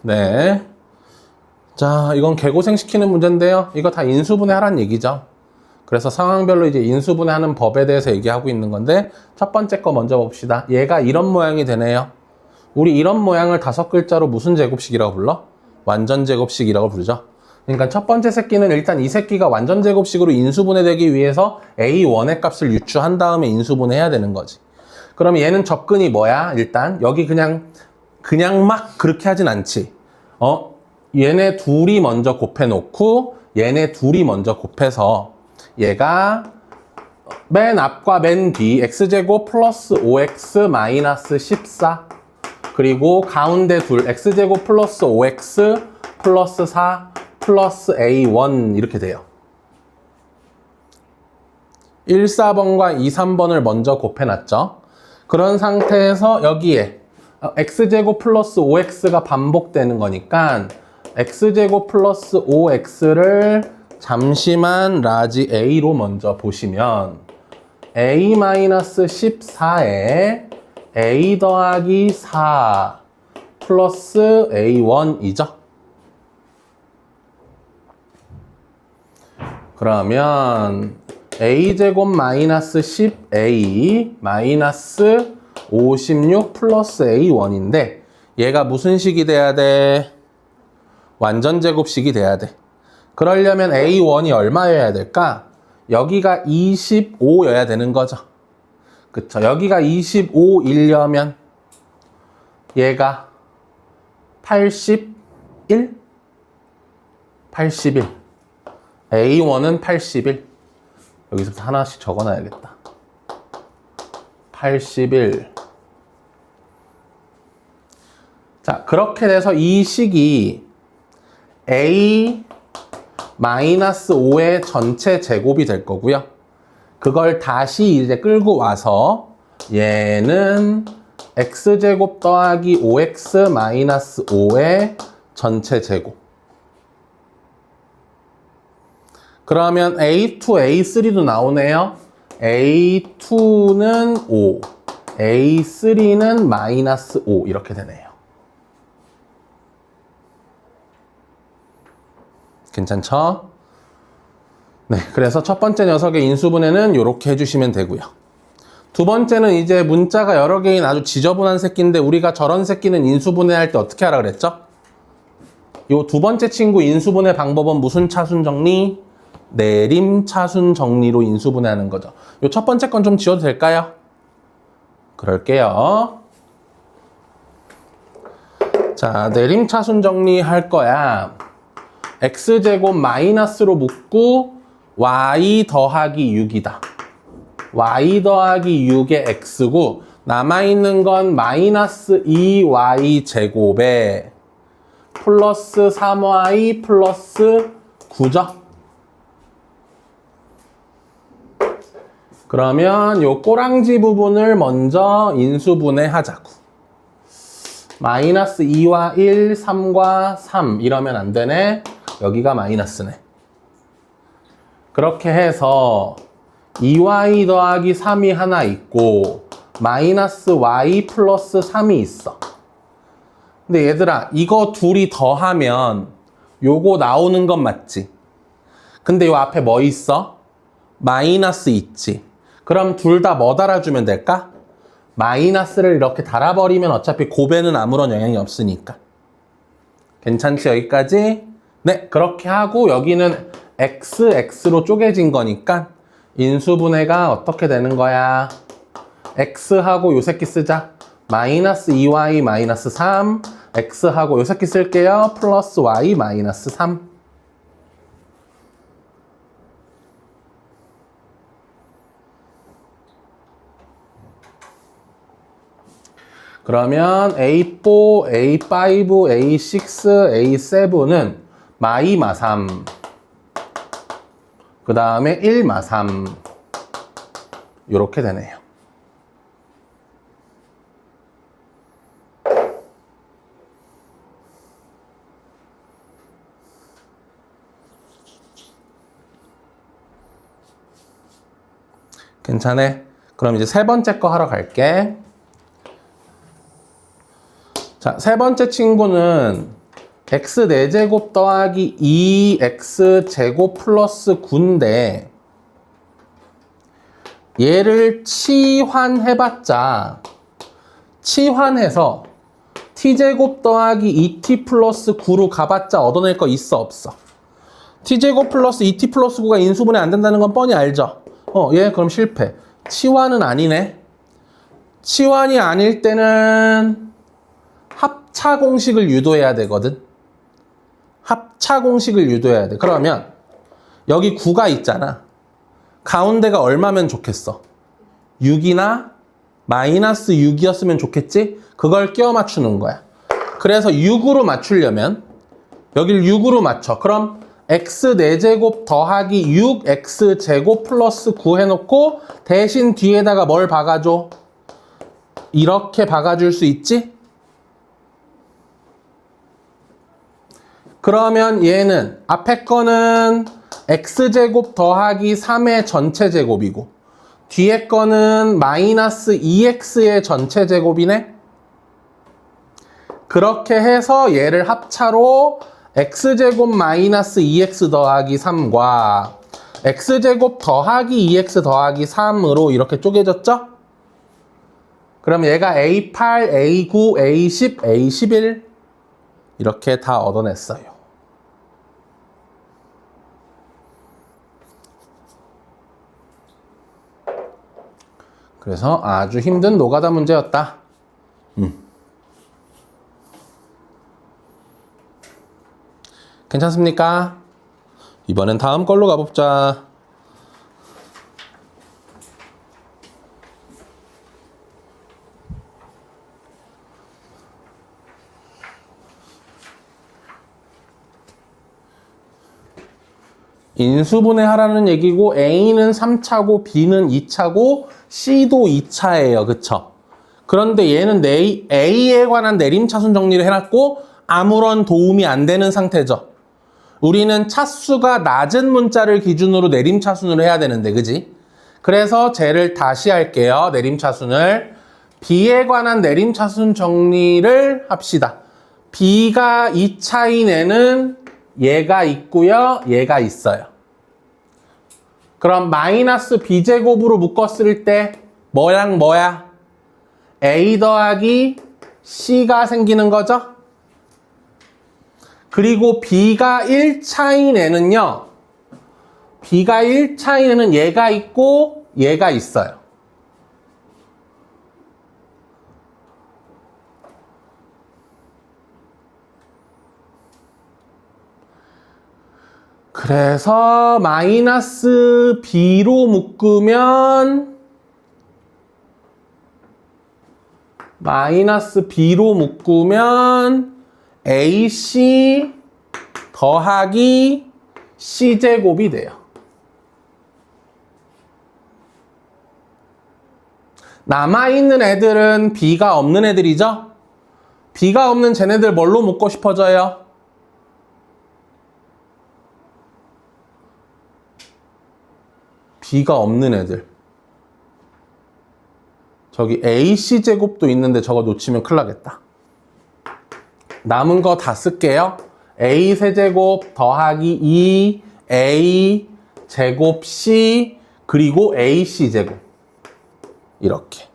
네. 자, 이건 개고생시키는 문제인데요. 이거 다 인수분해 하란 얘기죠. 그래서 상황별로 이제 인수분해 하는 법에 대해서 얘기하고 있는 건데, 첫 번째 거 먼저 봅시다. 얘가 이런 모양이 되네요. 우리 이런 모양을 5글자로 무슨 제곱식이라고 불러? 완전 제곱식이라고 부르죠. 그러니까 첫 번째 새끼는 일단 이 새끼가 완전 제곱식으로 인수분해되기 위해서 A1의 값을 유추한 다음에 인수분해해야 되는 거지. 그럼 얘는 접근이 뭐야? 일단 여기 그냥 막 그렇게 하진 않지. 얘네 둘이 먼저 곱해놓고 얘네 둘이 먼저 곱해서 얘가 맨 앞과 맨 뒤 x제곱 플러스 5x 마이너스 14 그리고 가운데 둘 x제곱 플러스 5x 플러스 4 플러스 a1 이렇게 돼요. 1, 4번과 2, 3번을 먼저 곱해놨죠. 그런 상태에서 여기에 x제곱 플러스 5x가 반복되는 거니까 x제곱 플러스 5x를 잠시만 라지 a로 먼저 보시면 a-14에 a 더하기 4 플러스 a1이죠. 그러면 a제곱 마이너스 10a 마이너스 56 플러스 a1인데 얘가 무슨 식이 돼야 돼? 완전 제곱식이 돼야 돼. 그러려면 a1이 얼마여야 될까? 여기가 25여야 되는 거죠. 그쵸? 여기가 25이려면 얘가 81? 81. A1은 81. 여기서부터 하나씩 적어놔야겠다. 81. 자, 그렇게 돼서 이 식이 A-5의 전체 제곱이 될 거고요. 그걸 다시 이제 끌고 와서 얘는 x제곱 더하기 5x 마이너스 5의 전체 제곱. 그러면 A2, A3도 나오네요. A2는 5, A3는 마이너스 5 이렇게 되네요. 괜찮죠? 네, 그래서 첫 번째 녀석의 인수분해는 이렇게 해주시면 되고요. 두 번째는 이제 문자가 여러 개인 아주 지저분한 새끼인데 우리가 저런 새끼는 인수분해할 때 어떻게 하라 그랬죠? 요 두 번째 친구 인수분해 방법은 무슨 차순 정리? 내림 차순 정리로 인수분해하는 거죠. 요 첫 번째 건 좀 지워도 될까요? 그럴게요. 자, 내림 차순 정리할 거야. x제곱 마이너스로 묶고 y 더하기 6이다. y 더하기 6의 x고 남아있는 건 마이너스 2y 제곱에 플러스 3y 플러스 9죠. 그러면 요 꼬랑지 부분을 먼저 인수분해 하자고. 마이너스 2와 1, 3과 3 이러면 안 되네. 여기가 마이너스네. 그렇게 해서 2y 더하기 3이 하나 있고 마이너스 y 플러스 3이 있어. 근데 얘들아 이거 둘이 더하면 요거 나오는 건 맞지? 근데 요 앞에 뭐 있어? 마이너스 있지? 그럼 둘 다 뭐 달아주면 될까? 마이너스를 이렇게 달아버리면 어차피 곱에는 아무런 영향이 없으니까. 괜찮지 여기까지? 네, 그렇게 하고 여기는 x로 쪼개진 거니까 인수분해가 어떻게 되는 거야? x하고 요 새끼 쓰자. 마이너스 2y 마이너스 3 x하고 요 새끼 쓸게요. 플러스 y 마이너스 3 그러면 A4, A5, A6, A7은 마이 마3 그 다음에 1 마3 이렇게 되네요. 괜찮네? 그럼 이제 세 번째 거 하러 갈게. 자, 세 번째 친구는 x 4제곱 더하기 2x제곱 플러스 9인데 얘를 치환해봤자 치환해서 t제곱 더하기 2t 플러스 9로 가봤자 얻어낼 거 있어 없어? t제곱 플러스 2t 플러스 9가 인수분해 안 된다는 건 뻔히 알죠? 얘 그럼 실패. 치환은 아니네. 치환이 아닐 때는 합차 공식을 유도해야 되거든. 합차 공식을 유도해야 돼. 그러면 여기 9가 있잖아. 가운데가 얼마면 좋겠어? 6이나 마이너스 6이었으면 좋겠지? 그걸 끼워 맞추는 거야. 그래서 6으로 맞추려면 여길 6으로 맞춰. 그럼 x 4제곱 더하기 6x제곱 플러스 9 해놓고 대신 뒤에다가 뭘 박아줘? 이렇게 박아줄 수 있지? 그러면 얘는 앞에 거는 x제곱 더하기 3의 전체 제곱이고 뒤에 거는 마이너스 2x의 전체 제곱이네? 그렇게 해서 얘를 합차로 x제곱 마이너스 2x 더하기 3과 x제곱 더하기 2x 더하기 3으로 이렇게 쪼개졌죠? 그럼 얘가 A8, A9, A10, A11 이렇게 다 얻어냈어요. 그래서 아주 힘든 노가다 문제였다. 괜찮습니까? 이번엔 다음 걸로 가봅자. 인수분해하라는 얘기고 A는 3차고 B는 2차고 C도 2차예요. 그쵸? 그런데 얘는 A에 관한 내림차순 정리를 해놨고 아무런 도움이 안 되는 상태죠. 우리는 차수가 낮은 문자를 기준으로 내림차순을 해야 되는데, 그지? 그래서 쟤를 다시 할게요. 내림차순을. B에 관한 내림차순 정리를 합시다. B가 2차인 애는 얘가 있고요. 얘가 있어요. 그럼 마이너스 B제곱으로 묶었을 때 뭐랑 뭐야? A 더하기 C가 생기는 거죠? 그리고 B가 1차인 애는요. B가 1차인 애는 얘가 있고 얘가 있어요. 그래서 마이너스 B로 묶으면 AC 더하기 C제곱이 돼요. 남아있는 애들은 B가 없는 애들이죠? B가 없는 쟤네들 뭘로 묶고 싶어져요? B가 없는 애들. 저기 AC제곱도 있는데 저거 놓치면 큰일 나겠다. 남은 거 다 쓸게요. A 세제곱 더하기 2A 제곱 C 그리고 AC제곱. 이렇게.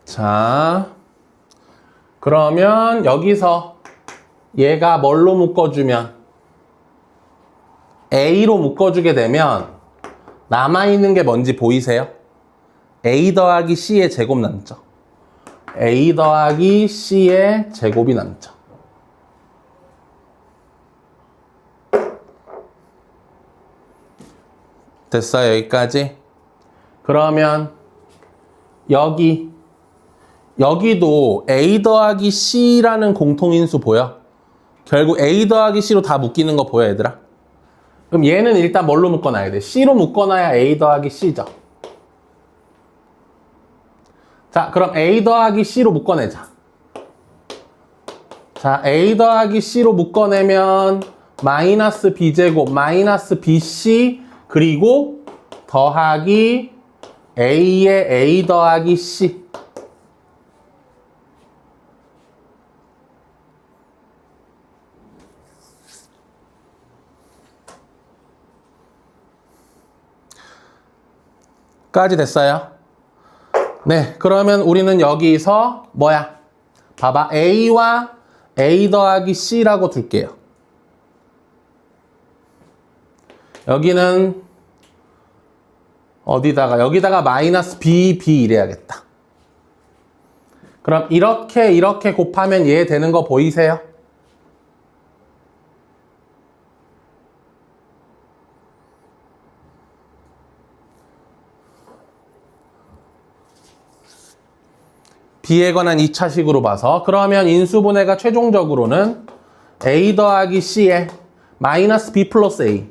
자, 그러면 여기서 얘가 뭘로 묶어주면 A로 묶어주게 되면 남아있는 게 뭔지 보이세요? A 더하기 C의 제곱 남죠. A 더하기 C의 제곱이 남죠. 됐어요, 여기까지? 그러면 여기도 A 더하기 C라는 공통인수 보여? 결국 A 더하기 C로 다 묶이는 거 보여, 얘들아? 그럼 얘는 일단 뭘로 묶어놔야 돼? C로 묶어놔야 A 더하기 C죠. 자, 그럼 A 더하기 C로 묶어내자. 자, A 더하기 C로 묶어내면 마이너스 B제곱, 마이너스 BC, 그리고 더하기 A의 A 더하기 C. 까지 됐어요? 네, 그러면 우리는 여기서 뭐야? 봐봐, A와 A 더하기 C라고 둘게요. 여기는 어디다가? 여기다가 마이너스 B 이래야겠다. 그럼 이렇게 곱하면 얘 되는 거 보이세요? B에 관한 2차식으로 봐서 그러면 인수분해가 최종적으로는 A 더하기 C에 마이너스 B 플러스 A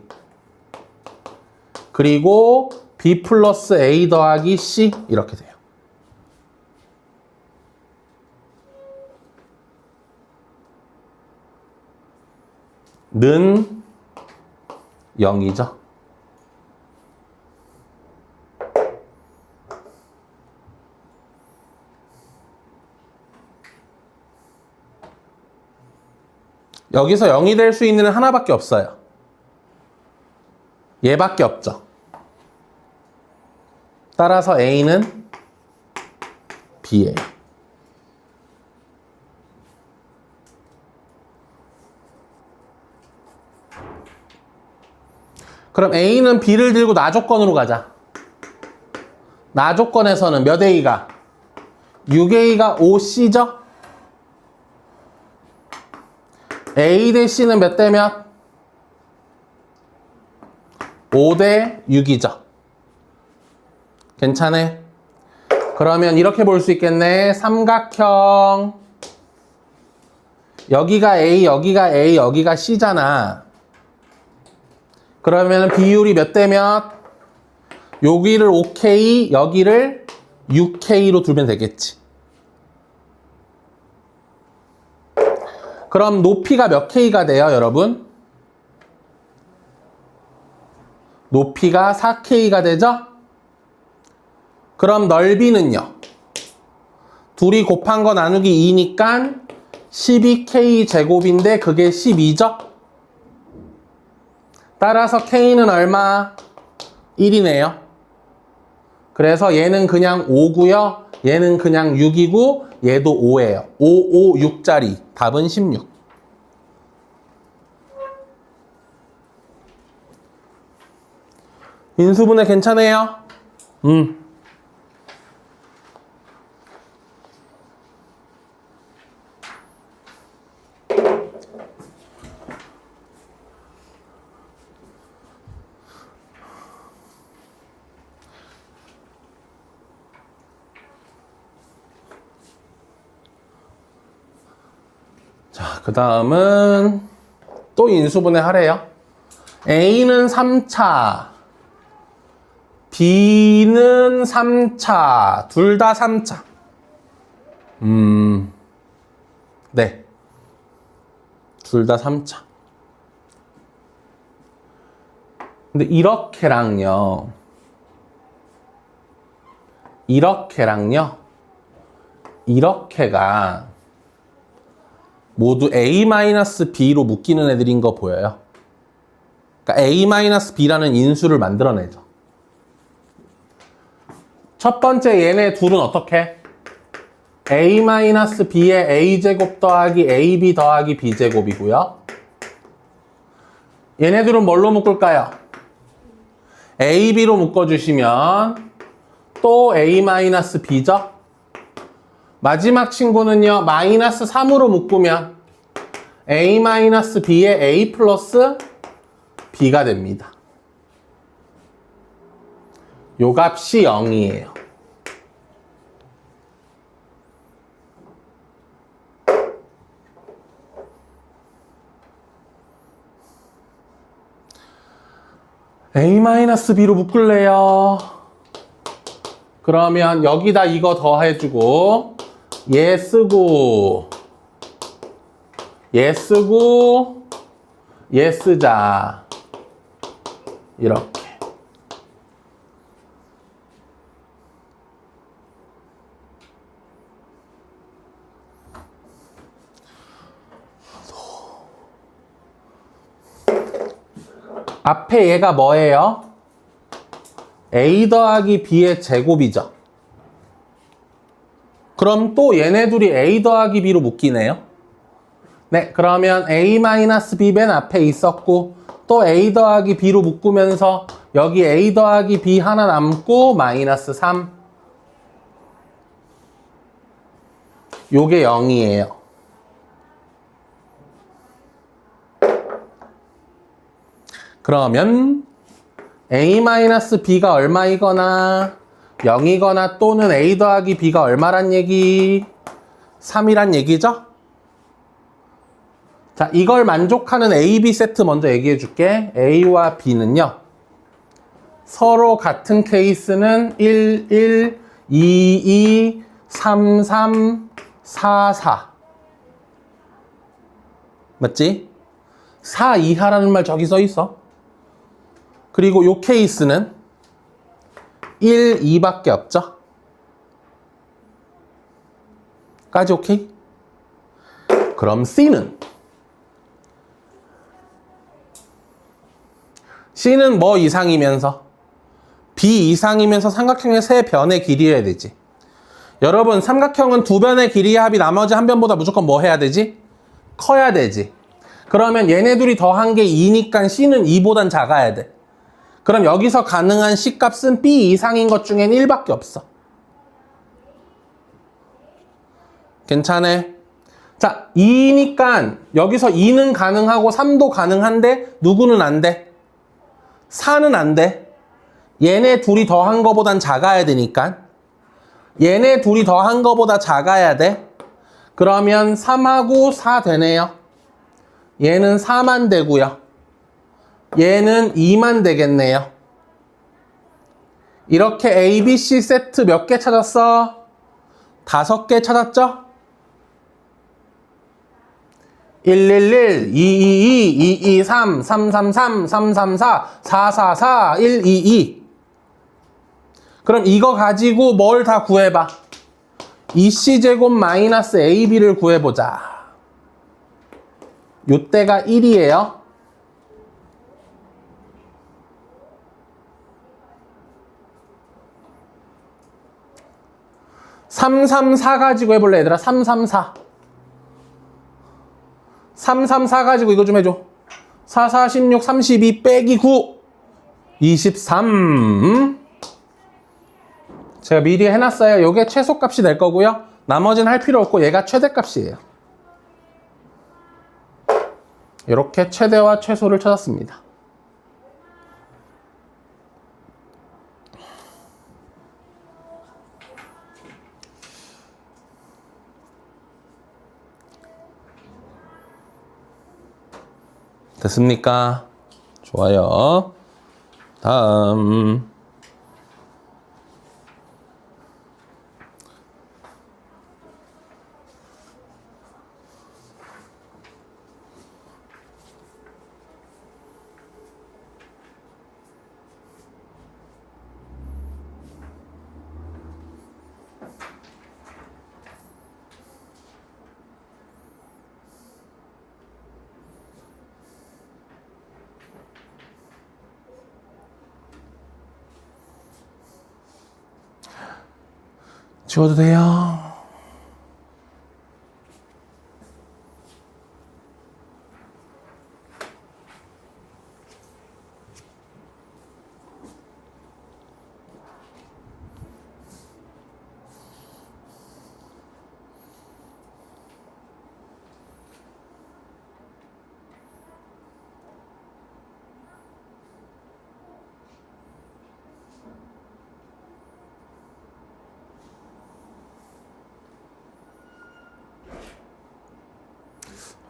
그리고 B 플러스 A 더하기 C 이렇게 돼요. 는 0이죠. 여기서 0이 될 수 있는 하나밖에 없어요. 얘밖에 없죠. 따라서 A는 B예요. 그럼 A는 B를 들고 나조건으로 가자. 나조건에서는 몇 A가? 6A가 5C죠? A 대 C는 몇 대 몇? 5 대 6이죠. 괜찮네? 그러면 이렇게 볼 수 있겠네. 삼각형. 여기가 A, 여기가 A, 여기가 C잖아. 그러면 비율이 몇 대 몇? 여기를 5K, 여기를 6K로 두면 되겠지. 그럼 높이가 몇 K가 돼요, 여러분? 높이가 4K가 되죠? 그럼 넓이는요? 둘이 곱한 거 나누기 2니까 12K 제곱인데 그게 12죠? 따라서 K는 얼마? 1이네요. 그래서 얘는 그냥 5고요. 얘는 그냥 6이고 얘도 5예요. 5, 5, 6짜리. 답은 16. 인수분해 괜찮아요? 자, 그 다음은 또 인수분해 하래요. A는 3차, B는 3차, 둘 다 3차. 네. 둘 다 3차. 근데 이렇게랑요, 이렇게가 모두 A-B로 묶이는 애들인 거 보여요. 그러니까 A-B라는 인수를 만들어내죠. 첫 번째 얘네 둘은 어떻게? A-B의 A제곱 더하기 AB 더하기 B제곱이고요. 얘네들은 뭘로 묶을까요? AB로 묶어주시면 또 A-B죠? 마지막 친구는요, 마이너스 3으로 묶으면 A-B의 A 플러스 B가 됩니다. 요 값이 0이에요. A-B로 묶을래요. 그러면 여기다 이거 더해주고 얘 쓰고 얘 쓰고 얘 쓰자. 이렇게. 앞에 얘가 뭐예요? A 더하기 B의 제곱이죠. 그럼 또 얘네 둘이 A 더하기 B로 묶이네요. 네, 그러면 A-B 맨 앞에 있었고 또 A 더하기 B로 묶으면서 여기 A 더하기 B 하나 남고 마이너스 3. 요게 0이에요. 그러면 A-B가 얼마이거나 0이거나 또는 A 더하기 B가 얼마란 얘기? 3이란 얘기죠? 자, 이걸 만족하는 A, B 세트 먼저 얘기해 줄게. A와 B는요. 서로 같은 케이스는 1, 1, 2, 2, 3, 3, 4, 4. 맞지? 4 이하라는 말 저기 써 있어. 그리고 요 케이스는 1, 2밖에 없죠? 까지 오케이? 그럼 C는 뭐 이상이면서? B 이상이면서 삼각형의 세 변의 길이여야 되지. 여러분, 삼각형은 두 변의 길이의 합이 나머지 한 변보다 무조건 뭐 해야 되지? 커야 되지. 그러면 얘네 둘이 더한 게 2니까 C는 2보단 작아야 돼. 그럼 여기서 가능한 C 값은 B 이상인 것 중엔 1밖에 없어. 괜찮아? 자, 2니까 여기서 2는 가능하고 3도 가능한데 누구는 안 돼? 4는 안 돼. 얘네 둘이 더한 거보단 작아야 되니까. 얘네 둘이 더한 거보다 작아야 돼. 그러면 3하고 4 되네요. 얘는 4만 되고요. 얘는 2만 되겠네요. 이렇게 A, B, C 세트 몇 개 찾았어? 5개 찾았죠? 111, 222, 223, 333, 334, 444, 122. 그럼 이거 가지고 뭘 다 구해봐. 2C제곱 마이너스 AB를 구해보자. 요때가 1이에요. 334 가지고 해볼래, 얘들아? 334. 334 가지고 이거 좀 해줘. 4, 4, 16, 32 빼기 9. 23. 제가 미리 해놨어요. 요게 최소값이 될 거고요. 나머지는 할 필요 없고 얘가 최대값이에요. 이렇게 최대와 최소를 찾았습니다. 됐습니까? 좋아요. 다음. 지워도 돼요.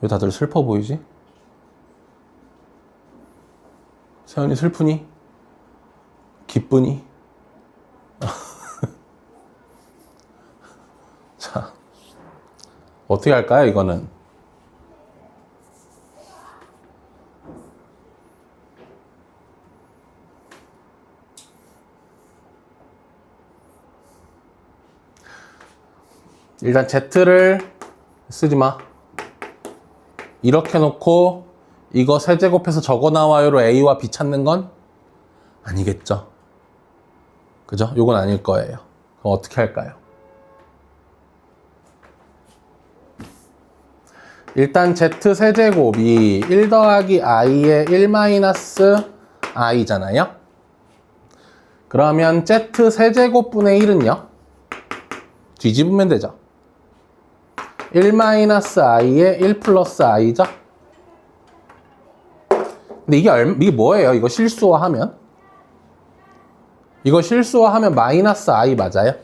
왜 다들 슬퍼 보이지? 세연이 슬프니? 기쁘니? 자, 어떻게 할까요, 이거는? 일단 Z를 쓰지 마. 이렇게 놓고 이거 세제곱해서 적어 나와요로 A와 B 찾는 건 아니겠죠. 그죠? 요건 아닐 거예요. 그럼 어떻게 할까요? 일단 Z 세제곱이 1 더하기 i의 1 마이너스 i잖아요. 그러면 Z 세제곱분의 1은요? 뒤집으면 되죠. 1 마이너스 i의 1 플러스 i죠. 근데 이게 뭐예요? 이거 실수화하면? 이거 실수화하면 마이너스 i 맞아요?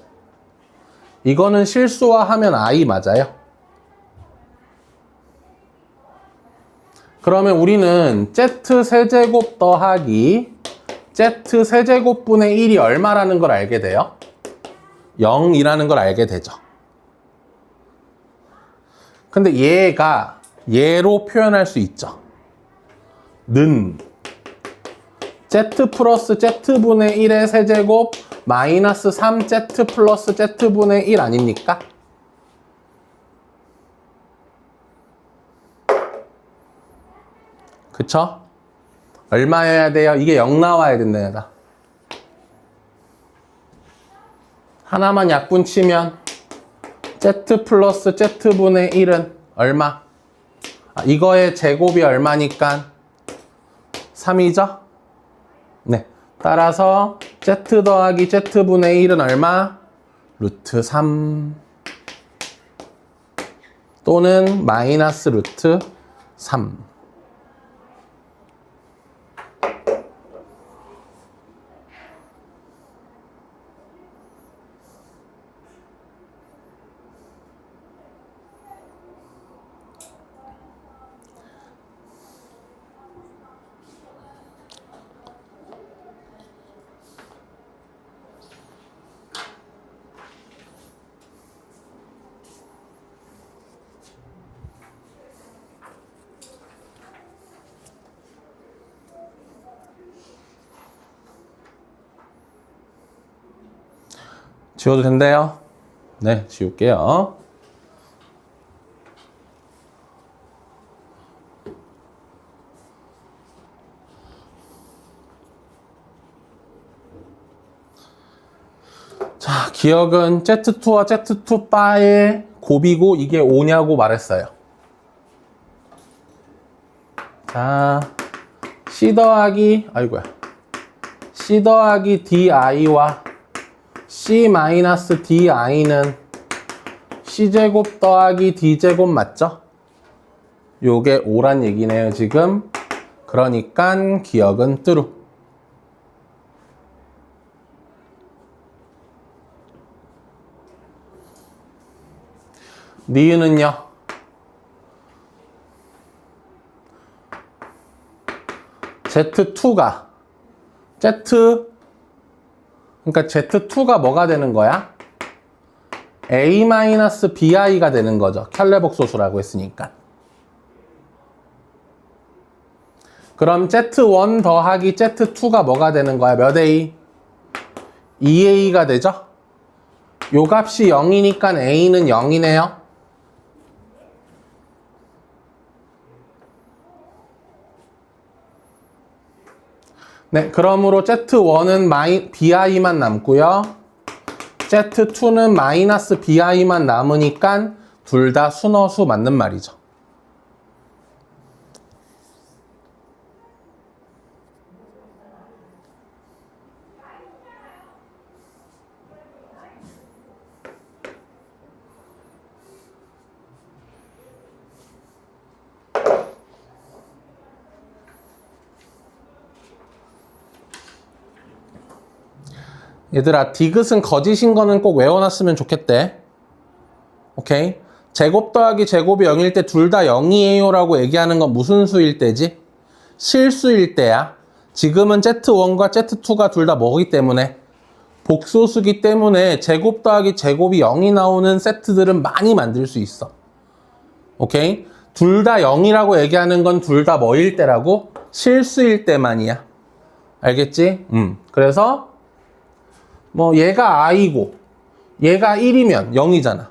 이거는 실수화하면 i 맞아요? 그러면 우리는 Z 세제곱 더하기 Z 세제곱분의 1이 얼마라는 걸 알게 돼요? 0이라는 걸 알게 되죠. 근데 얘가 얘로 표현할 수 있죠. 는 Z 플러스 Z분의 1의 세제곱 마이너스 3Z 플러스 Z분의 1 아닙니까? 그쵸? 얼마여야 돼요? 이게 0 나와야 된다, 얘가. 하나만 약분 치면 Z 플러스 Z분의 1은 얼마? 이거의 제곱이 얼마니까? 3이죠? 네. 따라서 Z 더하기 Z분의 1은 얼마? 루트 3 또는 마이너스 루트 3. 지워도 된대요? 네, 지울게요. 자, 기억은 Z2와 Z2 바의 곱이고 이게 5냐고 말했어요. 자, C 더하기 DI와 C 마이너스 DI는 C제곱 더하기 D제곱 맞죠? 요게 5란 얘기네요, 지금. 그러니까 기억은 true. 니은은요? Z2가 그러니까 Z2가 뭐가 되는 거야? A-BI가 되는 거죠. 켤레복소수라고 했으니까. 그럼 Z1 더하기 Z2가 뭐가 되는 거야? 몇 A? 2A가 되죠? 요 값이 0이니까 A는 0이네요. 네, 그러므로 Z1은 BI만 남고요. Z2는 마이너스 BI만 남으니까 둘 다 순어수 맞는 말이죠. 얘들아, 디귿은 거짓인 거는 꼭 외워놨으면 좋겠대. 오케이? 제곱 더하기 제곱이 0일 때 둘 다 0이에요 라고 얘기하는 건 무슨 수일 때지? 실수일 때야. 지금은 Z1과 Z2가 둘 다 뭐기 때문에? 복소수기 때문에 제곱 더하기 제곱이 0이 나오는 세트들은 많이 만들 수 있어. 오케이? 둘 다 0이라고 얘기하는 건 둘 다 뭐일 때라고? 실수일 때만이야. 알겠지? 그래서 뭐 얘가 i고 얘가 1이면 0이잖아.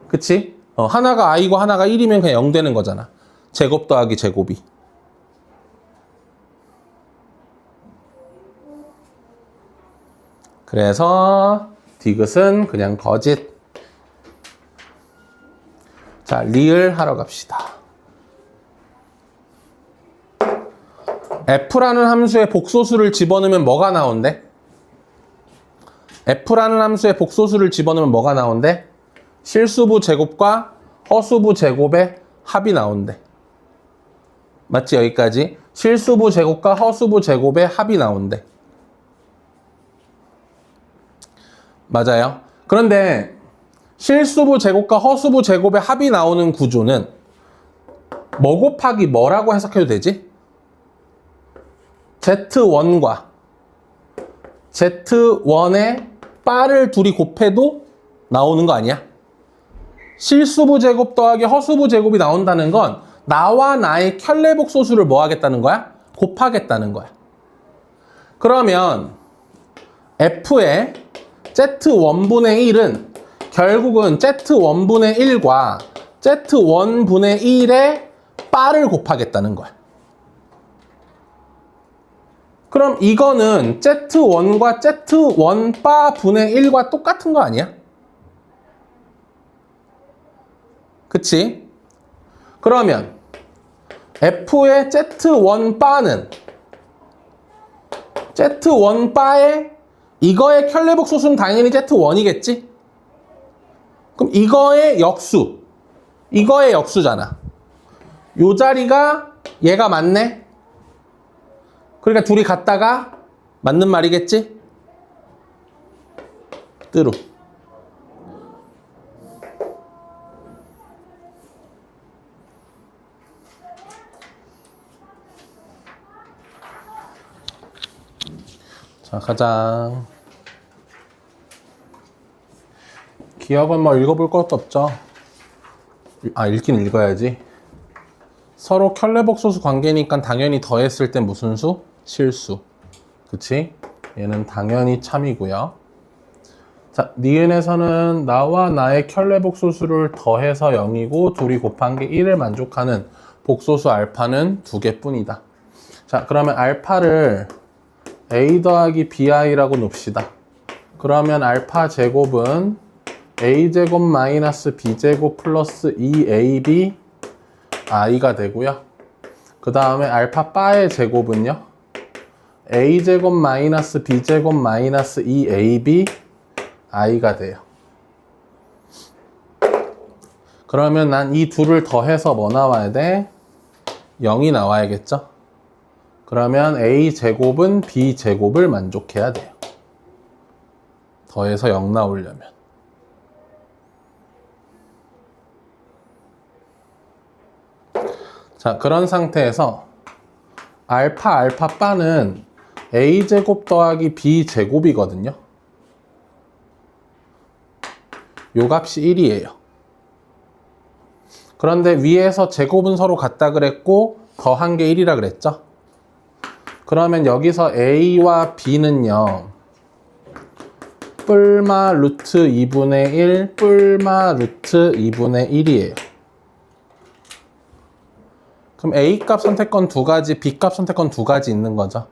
그치? 하나가 i고 하나가 1이면 그냥 0 되는 거잖아. 제곱 더하기 제곱이. 그래서 디귿은 그냥 거짓. 자, 리을 하러 갑시다. f라는 함수에 복소수를 집어넣으면 뭐가 나온대? f라는 함수에 복소수를 집어넣으면 뭐가 나온대? 실수부 제곱과 허수부 제곱의 합이 나온대. 맞지? 여기까지. 실수부 제곱과 허수부 제곱의 합이 나온대. 맞아요. 그런데 실수부 제곱과 허수부 제곱의 합이 나오는 구조는 뭐 곱하기 뭐라고 해석해도 되지? Z1과 Z1의 바를 둘이 곱해도 나오는 거 아니야? 실수부 제곱 더하기 허수부 제곱이 나온다는 건 나와 나의 켤레복소수를 뭐 하겠다는 거야? 곱하겠다는 거야. 그러면 F의 Z1분의 1은 결국은 Z1분의 1과 Z1분의 1의 바를 곱하겠다는 거야. 그럼 이거는 Z1과 Z1 바 분의 1과 똑같은 거 아니야? 그치? 그러면 F의 Z1 바는 Z1 바의 이거의 켤레복소수는 당연히 Z1이겠지? 그럼 이거의 역수, 이거의 역수잖아. 요 자리가 얘가 맞네? 그러니까 둘이 같다가 맞는 말이겠지? 뜨루. 자, 가자. 기억은 뭐 읽어볼 것도 없죠. 읽긴 읽어야지. 서로 켤레복소수 관계니까 당연히 더했을 땐 무슨 수? 실수. 그치? 얘는 당연히 참이고요. 자, 니은에서는 나와 나의 켤레복소수를 더해서 0이고 둘이 곱한 게 1을 만족하는 복소수 알파는 2개뿐이다. 자, 그러면 알파를 a 더하기 bi라고 놉시다. 그러면 알파 제곱은 a제곱 마이너스 b제곱 플러스 2ab i가 되고요. 그 다음에 알파 바의 제곱은요, a제곱 마이너스 b제곱 마이너스 2ab i가 돼요. 그러면 난 이 둘을 더해서 뭐 나와야 돼? 0이 나와야겠죠? 그러면 a제곱은 b제곱을 만족해야 돼요. 더해서 0 나오려면. 자, 그런 상태에서 알파 바는 a제곱 더하기 b제곱이거든요. 요 값이 1이에요. 그런데 위에서 제곱은 서로 같다 그랬고 더한 게 1이라 그랬죠? 그러면 여기서 a와 b는요, 뿔마 루트 2분의 1 뿔마 루트 2분의 1이에요. 그럼 A값 선택권 2가지, B값 선택권 2가지 있는 거죠.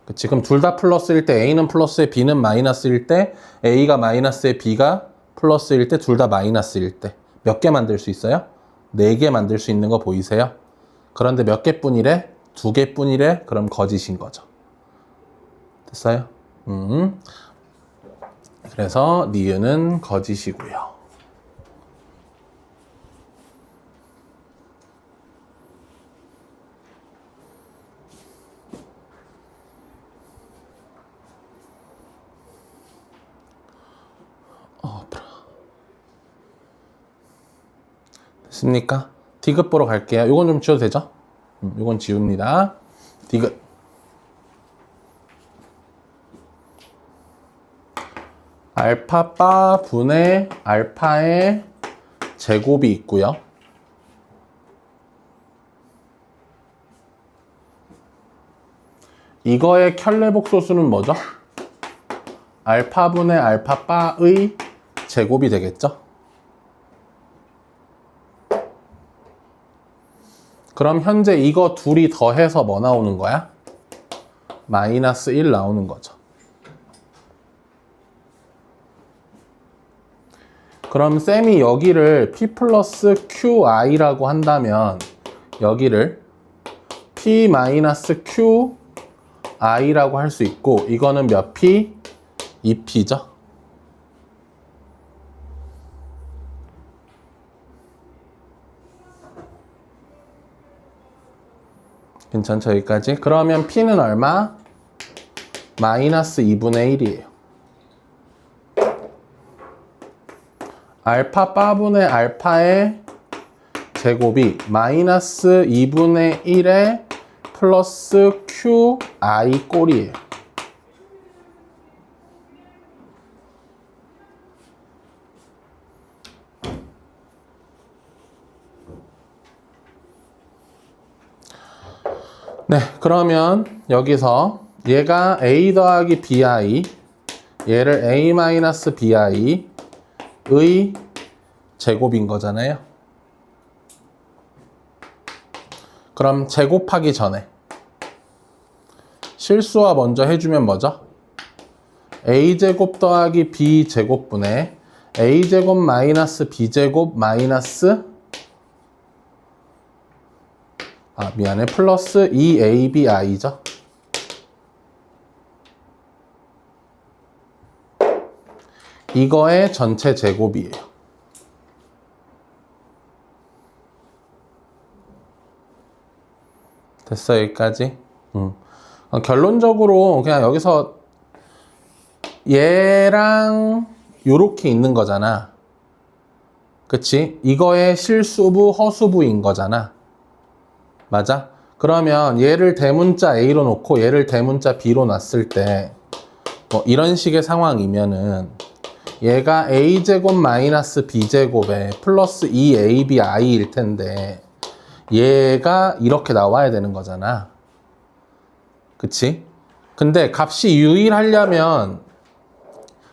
그치? 그럼 둘 다 플러스일 때 A는 플러스에 B는 마이너스일 때, A가 마이너스에 B가 플러스일 때, 둘 다 마이너스일 때 몇 개 만들 수 있어요? 4개 만들 수 있는 거 보이세요? 그런데 몇 개뿐이래? 2개뿐이래? 그럼 거짓인 거죠. 됐어요? 그래서 니은은 거짓이고요. 됐습니까? 디귿 보러 갈게요. 이건 좀 지워도 되죠? 이건 지웁니다. 디귿. 알파 바 분의 알파의 제곱이 있고요. 이거의 켤레복소수는 뭐죠? 알파 분의 알파 바의 제곱이 되겠죠? 그럼 현재 이거 둘이 더해서 뭐 나오는 거야? 마이너스 1 나오는 거죠. 그럼 쌤이 여기를 P 플러스 QI라고 한다면 여기를 P 마이너스 QI라고 할 수 있고 이거는 몇 P? 2P죠. 괜찮죠? 여기까지? 그러면 P는 얼마? 마이너스 2분의 1이에요. 알파 바분의 알파의 제곱이 마이너스 2분의 1의 플러스 QI 꼴이에요. 네, 그러면 여기서 얘가 A 더하기 BI, 얘를 A 마이너스 BI의 제곱인 거잖아요. 그럼 제곱하기 전에 실수화 먼저 해주면 뭐죠? A제곱 더하기 B제곱분의 A제곱 마이너스 B제곱 마이너스 플러스 2ABI죠. 이거의 전체 제곱이에요. 됐어, 여기까지? 결론적으로 그냥 여기서 얘랑 요렇게 있는 거잖아. 그치? 이거의 실수부, 허수부인 거잖아. 맞아? 그러면 얘를 대문자 A로 놓고 얘를 대문자 B로 놨을 때 뭐 이런 식의 상황이면은 얘가 A제곱 마이너스 B제곱에 플러스 2ABI일 텐데 얘가 이렇게 나와야 되는 거잖아. 그치? 근데 값이 유일하려면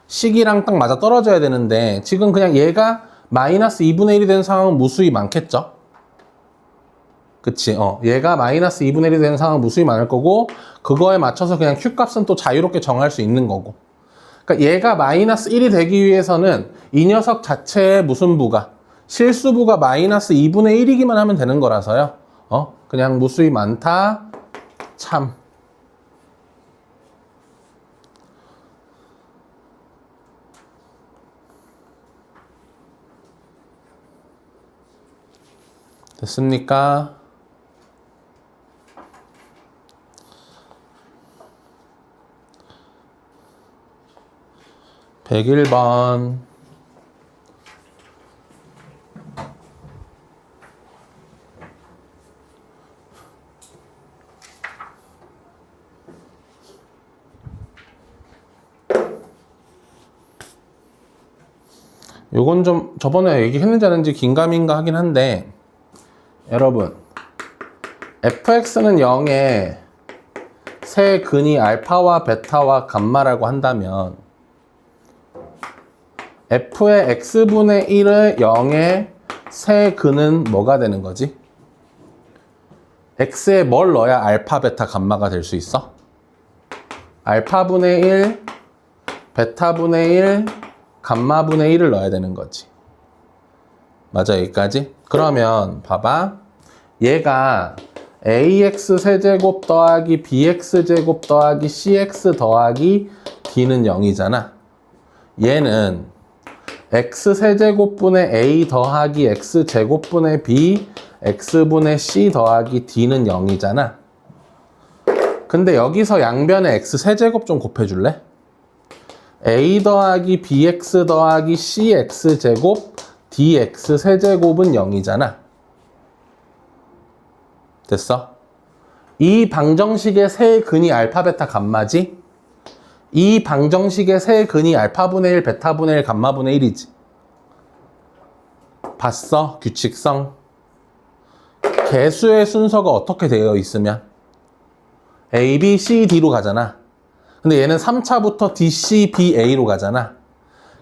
식이랑 딱 맞아 떨어져야 되는데 지금 그냥 얘가 마이너스 2분의 1이 되는 상황은 무수히 많겠죠? 그치? 얘가 마이너스 2분의 1이 되는 상황은 무수히 많을 거고 그거에 맞춰서 그냥 Q값은 또 자유롭게 정할 수 있는 거고 그러니까 얘가 마이너스 1이 되기 위해서는 이 녀석 자체의 무슨 부가 실수부가 마이너스 2분의 1이기만 하면 되는 거라서요. 그냥 무수히 많다. 참. 됐습니까? 101번. 요건 좀 저번에 얘기했는지 안 했는지 긴가민가 하긴 한데 여러분 fx는 0에 세 근이 알파와 베타와 감마라고 한다면 f의 x분의 1의 0의 세 근은 뭐가 되는 거지? x에 뭘 넣어야 알파, 베타, 감마가 될 수 있어? 알파분의 1, 베타분의 1, 감마분의 1을 넣어야 되는 거지. 맞아, 여기까지? 그러면 봐봐. 얘가 ax 세제곱 더하기 bx 제곱 더하기 cx 더하기 d는 0이잖아. 얘는 x 세제곱분의 a 더하기 x 제곱분의 b x분의 c 더하기 d는 0이잖아. 근데 여기서 양변에 x 세제곱 좀 곱해줄래? a 더하기 bx 더하기 cx 제곱 dx 세제곱은 0이잖아. 됐어? 이 방정식의 세 근이 알파, 베타, 감마지? 이 방정식의 세 근이 알파분의 1, 베타분의 1, 감마분의 1이지. 봤어? 규칙성. 개수의 순서가 어떻게 되어 있으면? A, B, C, D로 가잖아. 근데 얘는 3차부터 D, C, B, A로 가잖아.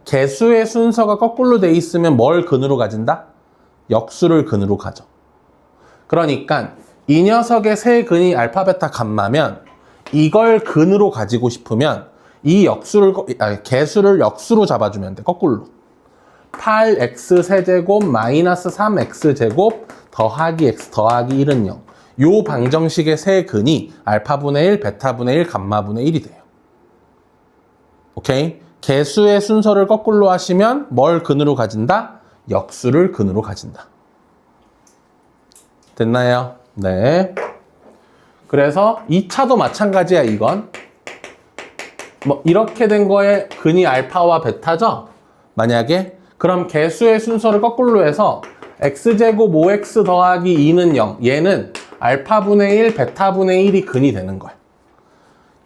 개수의 순서가 거꾸로 돼 있으면 뭘 근으로 가진다? 역수를 근으로 가죠. 그러니까 이 녀석의 세 근이 알파, 베타, 감마면 이걸 근으로 가지고 싶으면 이 개수를 역수로 잡아주면 돼. 거꾸로. 8x 세제곱 마이너스 3x 제곱 더하기 x 더하기 1은 0. 요 방정식의 세 근이 알파분의 1, 베타분의 1, 감마분의 1이 돼요. 오케이? 개수의 순서를 거꾸로 하시면 뭘 근으로 가진다? 역수를 근으로 가진다. 됐나요? 네. 그래서 2차도 마찬가지야, 이건. 뭐 이렇게 된 거에 근이 알파와 베타죠? 만약에 그럼 개수의 순서를 거꾸로 해서 x제곱 5x 더하기 2는 0. 얘는 알파분의 1, 베타분의 1이 근이 되는 거야.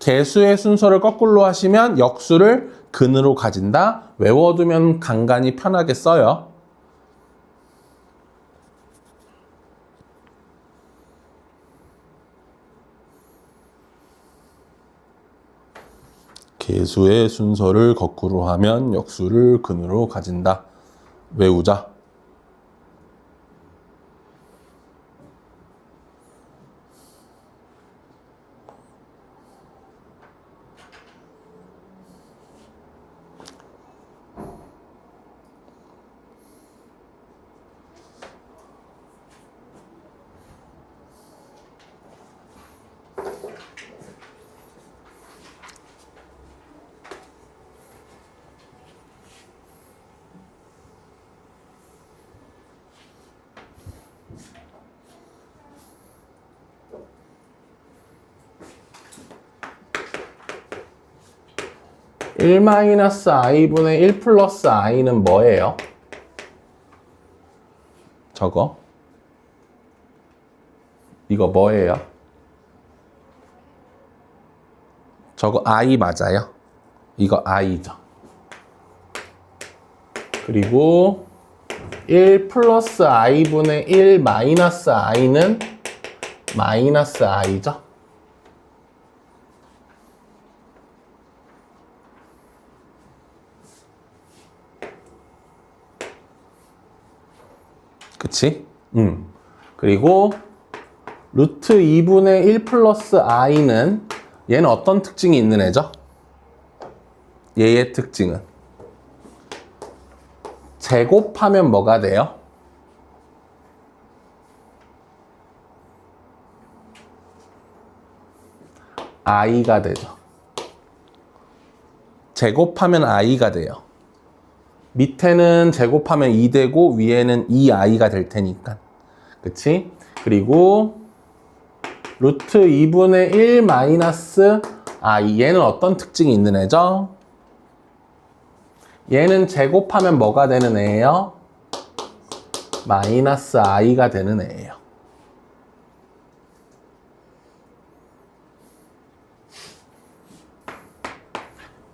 개수의 순서를 거꾸로 하시면 역수를 근으로 가진다. 외워두면 간간히 편하게 써요. 개수의 순서를 거꾸로 하면 역수를 근으로 가진다. 외우자. (1-i분의 1 플러스 i는) 뭐예요? 저거 이거 뭐예요? 저거 i 맞아요? 이거 i죠. 그리고 1 플러스 i분의 1 마이너스 i는 마이너스 i죠. 그치? 그리고 루트 2분의 1 플러스 i는 얘는 어떤 특징이 있는 애죠? 얘의 특징은 제곱하면 뭐가 돼요? i가 되죠. 제곱하면 i가 돼요. 밑에는 제곱하면 2 되고 위에는 2i가 될 테니까. 그치? 그리고 루트 2분의 1 마이너스 i. 얘는 어떤 특징이 있는 애죠? 얘는 제곱하면 뭐가 되는 애예요? 마이너스 i가 되는 애예요.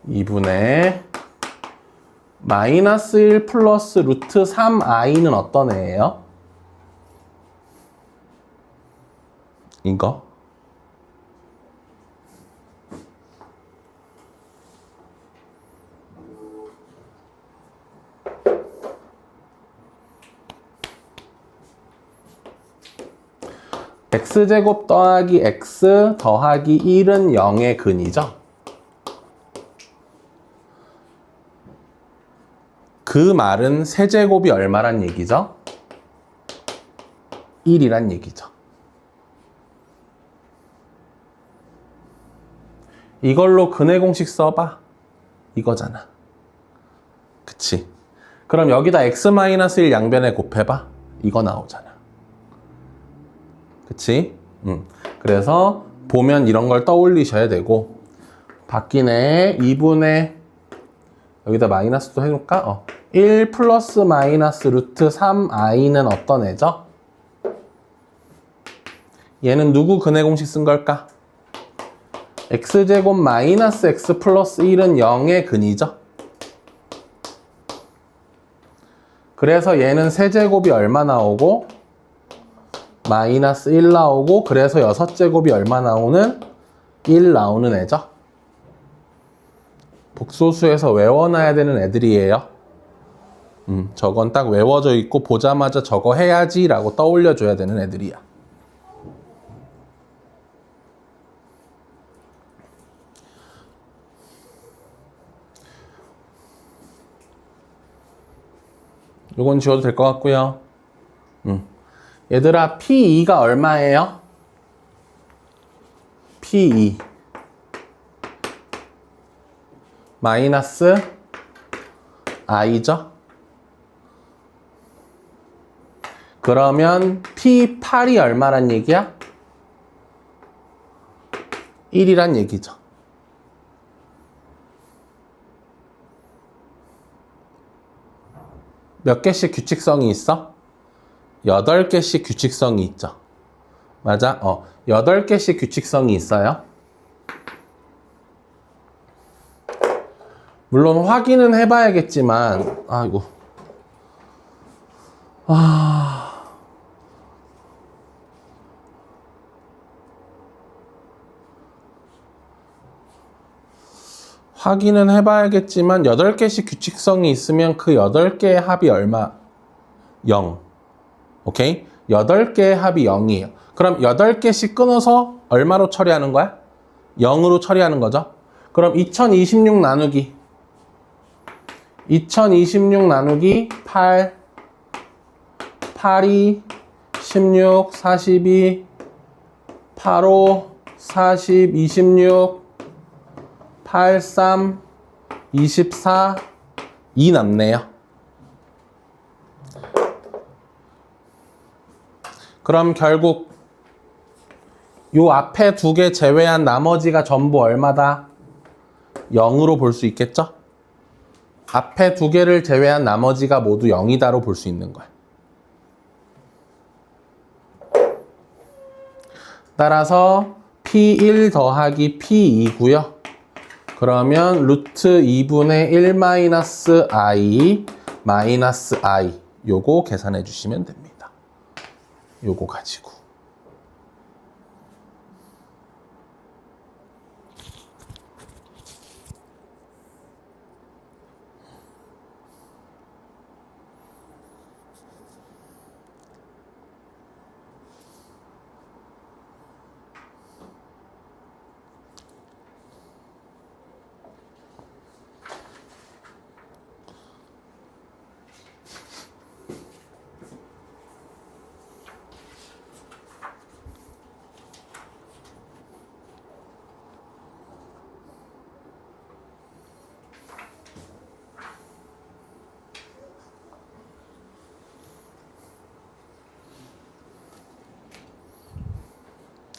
(2분의) 마이너스 1 플러스 루트 3i는 어떤 애예요? 이거? x제곱 더하기 x 더하기 1은 0의 근이죠? 그 말은 세제곱이 얼마란 얘기죠? 1이란 얘기죠. 이걸로 근의 공식 써봐. 이거잖아. 그치? 그럼 여기다 x-1 양변에 곱해봐. 이거 나오잖아. 그치? 그래서 보면 이런 걸 떠올리셔야 되고, 바뀌네. 2분의 여기다 마이너스도 해놓을까? 1 플러스 마이너스 루트 3i는 어떤 애죠? 얘는 누구 근의 공식 쓴 걸까? x제곱 마이너스 x 플러스 1은 0의 근이죠? 그래서 얘는 세제곱이 얼마 나오고? 마이너스 1 나오고, 그래서 6제곱이 얼마 나오는? 1 나오는 애죠? 복소수에서 외워놔야 되는 애들이에요. 저건 딱 외워져 있고 보자마자 저거 해야지 라고 떠올려줘야 되는 애들이야. 요건 지워도 될 것 같고요. 얘들아, P2가 얼마예요? P2 마이너스 I죠? 그러면 P8이 얼마란 얘기야? 1이란 얘기죠. 몇 개씩 규칙성이 있어? 8개씩 규칙성이 있죠. 맞아? 8개씩 규칙성이 있어요. 물론 확인은 해봐야겠지만, 아이고. 확인은 해봐야겠지만 8개씩 규칙성이 있으면 그 8개의 합이 얼마? 0. 오케이? 8개의 합이 0이에요. 그럼 8개씩 끊어서 얼마로 처리하는 거야? 0으로 처리하는 거죠. 그럼 2026 나누기 8 8이 16 42 85 40 26 83 24 2 남네요. 그럼 결국 요 앞에 2개 제외한 나머지가 전부 얼마다? 0으로 볼 수 있겠죠? 앞에 2개를 제외한 나머지가 모두 0이다로 볼 수 있는 거야. 따라서 P1 더하기 P2고요. 그러면 루트 2분의 1 마이너스 I 마이너스 I 요거 계산해 주시면 됩니다. 요거 가지고.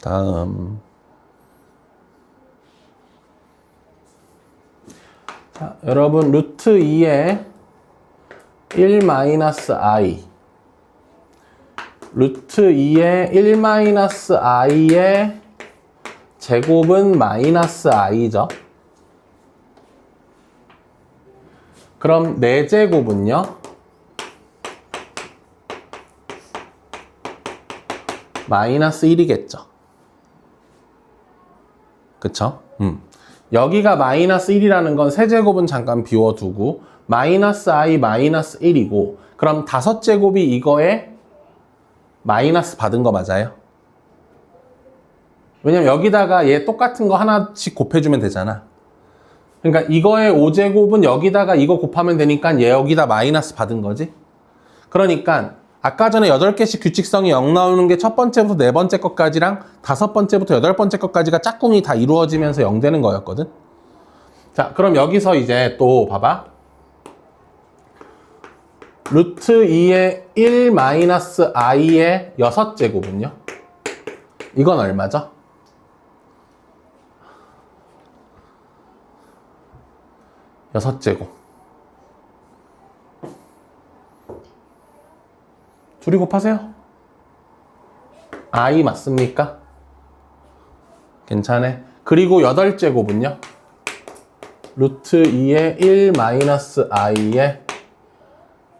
다음. 자, 여러분 루트 2에 1 마이너스 I 루트 2에 1 마이너스 I의 제곱은 마이너스 I죠. 그럼 4제곱은요? 마이너스 1이겠죠. 그쵸? 여기가 마이너스 1이라는 건 세제곱은 잠깐 비워두고 마이너스 I 마이너스 1이고 그럼 5제곱이 이거에 마이너스 받은 거 맞아요? 왜냐면 여기다가 얘 똑같은 거 하나씩 곱해주면 되잖아. 그러니까 이거의 5제곱은 여기다가 이거 곱하면 되니까 얘 여기다 마이너스 받은 거지. 그러니까 아까 전에 8개씩 규칙성이 0 나오는 게 첫 번째부터 네 번째 것까지랑 5번째부터 8번째 것까지가 짝꿍이 다 이루어지면서 0 되는 거였거든. 자, 그럼 여기서 이제 또 봐봐. 루트 2의 1 마이너스 I의 6제곱은요? 이건 얼마죠? 여섯 제곱. 둘이 곱하세요. I 맞습니까? 괜찮네. 그리고 8제곱은요? 루트 2의 1 마이너스 I의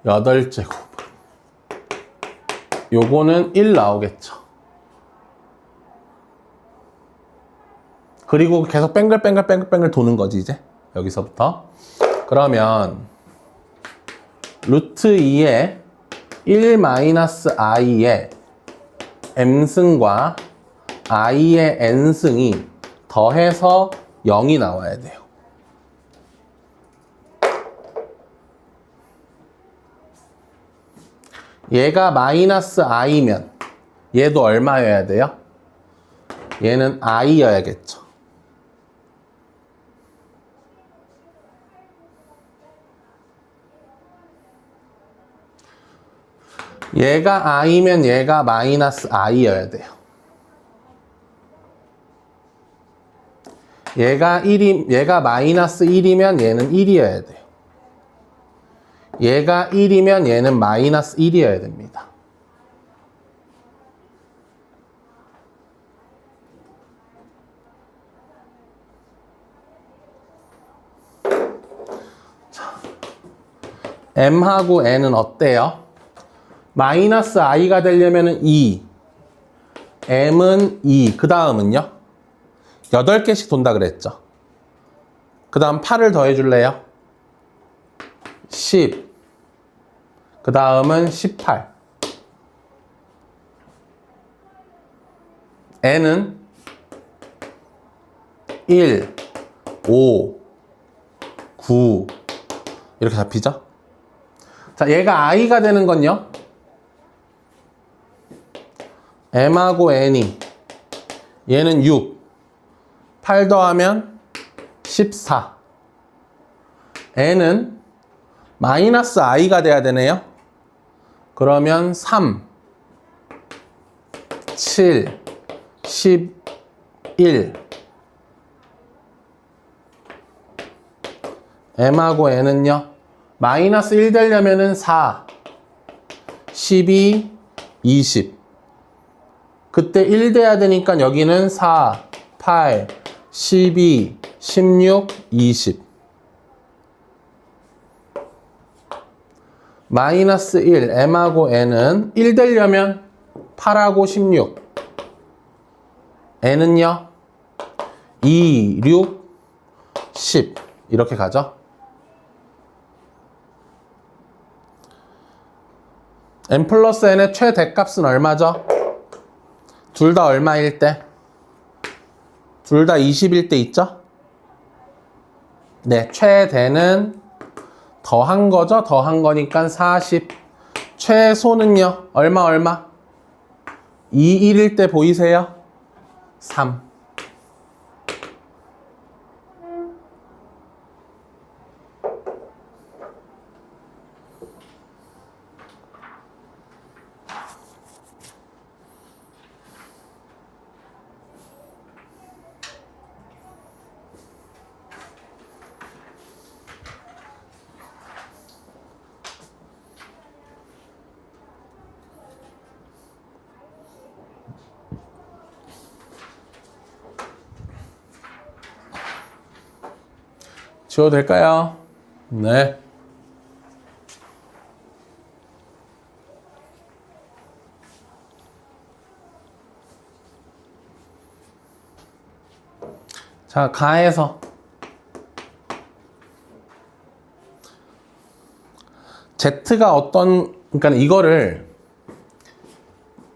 8제곱. 요거는 1 나오겠죠. 그리고 계속 뱅글뱅글 도는 거지, 이제. 여기서부터. 그러면 루트 2의 1 마이너스 I의 M승과 I의 N승이 더해서 0이 나와야 돼요. 얘가 마이너스 i면 얘도 얼마여야 돼요? 얘는 i여야겠죠. 얘가 i면 얘가 마이너스 i여야 돼요. 얘가 마이너스 1이면 얘는 1이어야 돼요. 얘가 1이면 얘는 마이너스 1이어야 됩니다. 자, m하고 n은 어때요? 마이너스 i가 되려면 2, m은 2, 그 다음은요? 8개씩 돈다 그랬죠? 그 다음 8을 더해 줄래요? 10, 그 다음은 18. n은 1, 5, 9 이렇게 잡히죠? 자, 얘가 i가 되는 건요? m하고 n이 얘는 6, 8 더하면 14. n은 마이너스 i가 돼야 되네요. 그러면 3, 7, 11. m하고 n은요. 마이너스 1 되려면은 4, 12, 20. 그때 1 돼야 되니까 여기는 4, 8, 12, 16, 20. 마이너스 1, m하고 n은 1 되려면 8하고 16. n은요? 2, 6, 10. 이렇게 가죠? m 플러스 n의 최대값은 얼마죠? 둘 다 얼마일 때? 둘 다 20일 때 있죠? 네, 최대는 더한 거죠? 더한 거니까 40. 최소는요? 얼마? 2, 1일 때 보이세요? 3. 지워도 될까요? 네. 자, 가에서 Z가 그러니까 이거를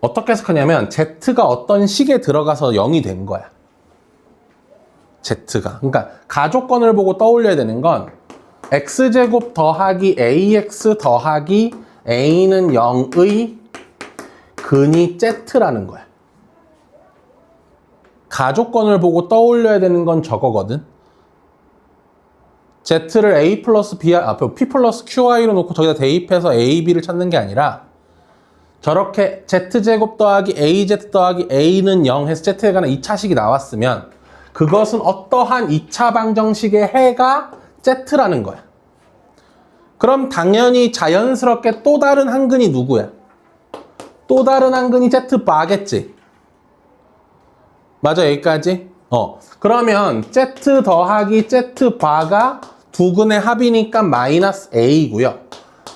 어떻게 해석하냐면 Z가 어떤 식에 들어가서 0이 된 거야. Z가. 그러니까 가족권을 보고 떠올려야 되는 건 x제곱 더하기 ax 더하기 a는 0의 근이 Z라는 거야. 가족권을 보고 떠올려야 되는 건 저거거든. Z를 a 플러스 b, p 플러스 qi로 놓고 저기다 대입해서 a, b를 찾는 게 아니라 저렇게 z제곱 더하기 az 더하기 a는 0 해서 z에 관한 2차식이 나왔으면 그것은 어떠한 2차 방정식의 해가 Z라는 거야. 그럼 당연히 자연스럽게 또 다른 한근이 누구야? 또 다른 한근이 Z 바겠지? 맞아, 여기까지? 그러면 Z 더하기 Z 바가 두 근의 합이니까 마이너스 A고요.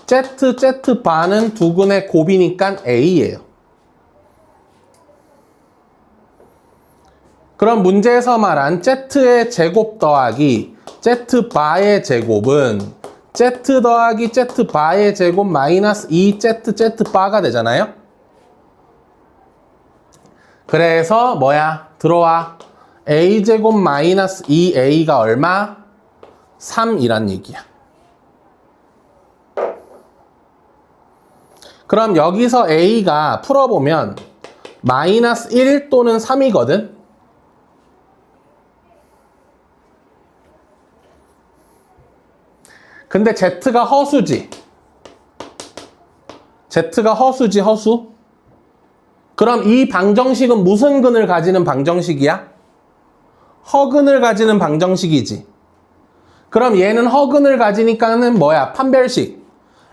Z 바는 두 근의 곱이니까 A예요. 그럼 문제에서 말한 Z의 제곱 더하기 Z 바의 제곱은 Z 더하기 Z 바의 제곱 마이너스 2Z Z 바가 되잖아요? 그래서 뭐야? 들어와. A제곱 마이너스 2A가 얼마? 3이란 얘기야. 그럼 여기서 A가 풀어보면 마이너스 1 또는 3이거든. 근데 Z가 허수지. Z가 허수지, 허수. 그럼 이 방정식은 무슨 근을 가지는 방정식이야? 허근을 가지는 방정식이지. 그럼 얘는 허근을 가지니까는 뭐야? 판별식.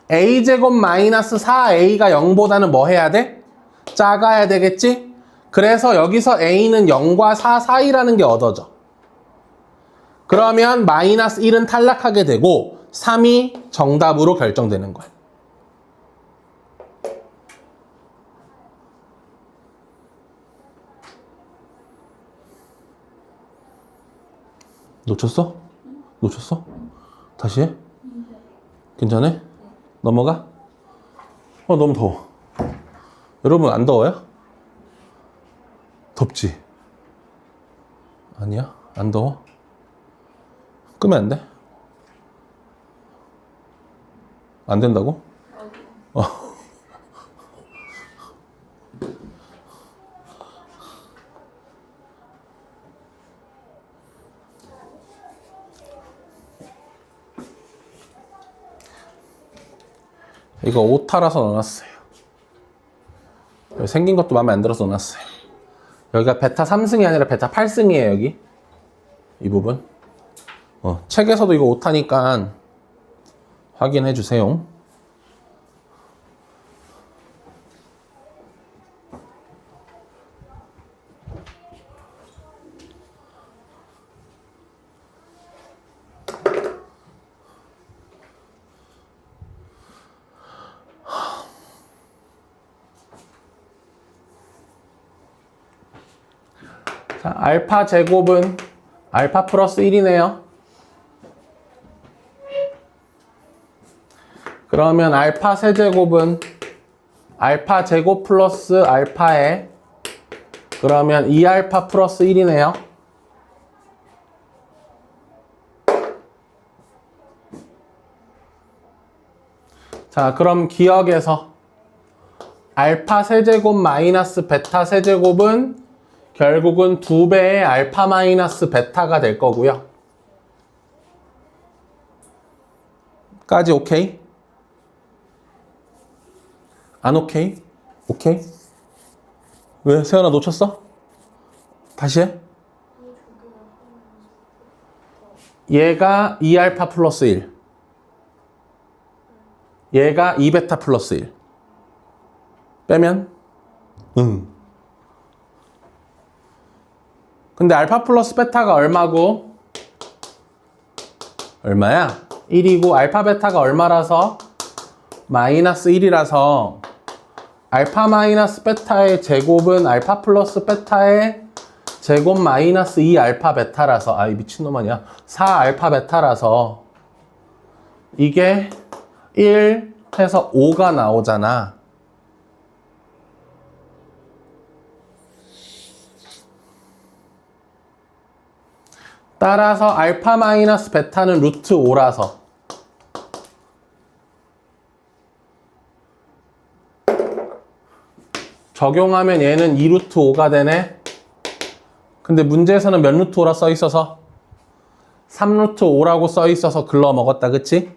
a제곱 마이너스 4a가 0보다는 뭐 해야 돼? 작아야 되겠지? 그래서 여기서 a는 0과 4 사이라는 게 얻어져. 그러면 마이너스 1은 탈락하게 되고 3이 정답으로 결정되는 거야. 놓쳤어? 놓쳤어? 다시 해? 괜찮아? 넘어가? 너무 더워. 여러분 안 더워요? 덥지? 아니야? 안 더워? 끄면 안 돼? 안 된다고? 이거 오타라서 넣어놨어요. 생긴 것도 마음에 안 들어서 넣어놨어요. 여기가 베타 3승이 아니라 베타 8승이에요, 여기. 이 부분. 책에서도 이거 오타니까 확인해 주세요. 자, 알파 제곱은 알파 플러스 1이네요. 그러면 알파 세제곱은 알파 제곱 플러스 알파에 그러면 2알파 플러스 1이네요. 자, 그럼 기억에서 알파 세제곱 마이너스 베타 세제곱은 결국은 2배의 알파 마이너스 베타가 될 거고요. 까지 오케이? 안 오케이? 오케이? 왜? 세연아 놓쳤어? 다시 해? 얘가 2알파 플러스 1. 얘가 2베타 플러스 1. 빼면? 응. 근데 알파 플러스 베타가 얼마고? 얼마야? 1이고 알파 베타가 얼마라서? 마이너스 1이라서 알파 마이너스 베타의 제곱은 알파 플러스 베타의 제곱 마이너스 2알파 베타라서 이 미친놈 아니야? 4알파 베타라서 이게 1 해서 5가 나오잖아. 따라서 알파 마이너스 베타는 루트 5라서 적용하면 얘는 2루트 5가 되네. 근데 문제에서는 몇 루트 5라 써 있어서 3루트 5라고 써 있어서 글러 먹었다, 그치?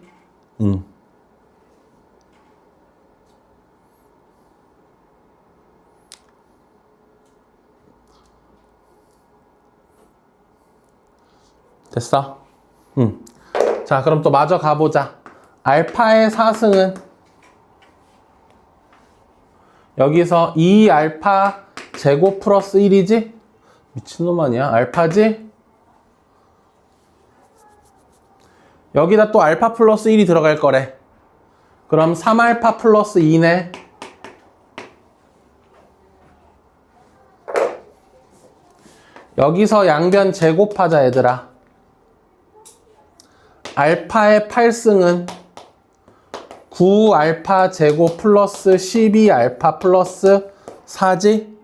됐어? 자, 그럼 또 마저 가보자. 알파의 4승은 여기서 2알파 제곱 플러스 1이지? 미친놈 아니야? 알파지? 여기다 또 알파 플러스 1이 들어갈 거래. 그럼 3알파 플러스 2네. 여기서 양변 제곱하자, 얘들아. 알파의 8승은 9알파 제곱 플러스 12알파 플러스 4지?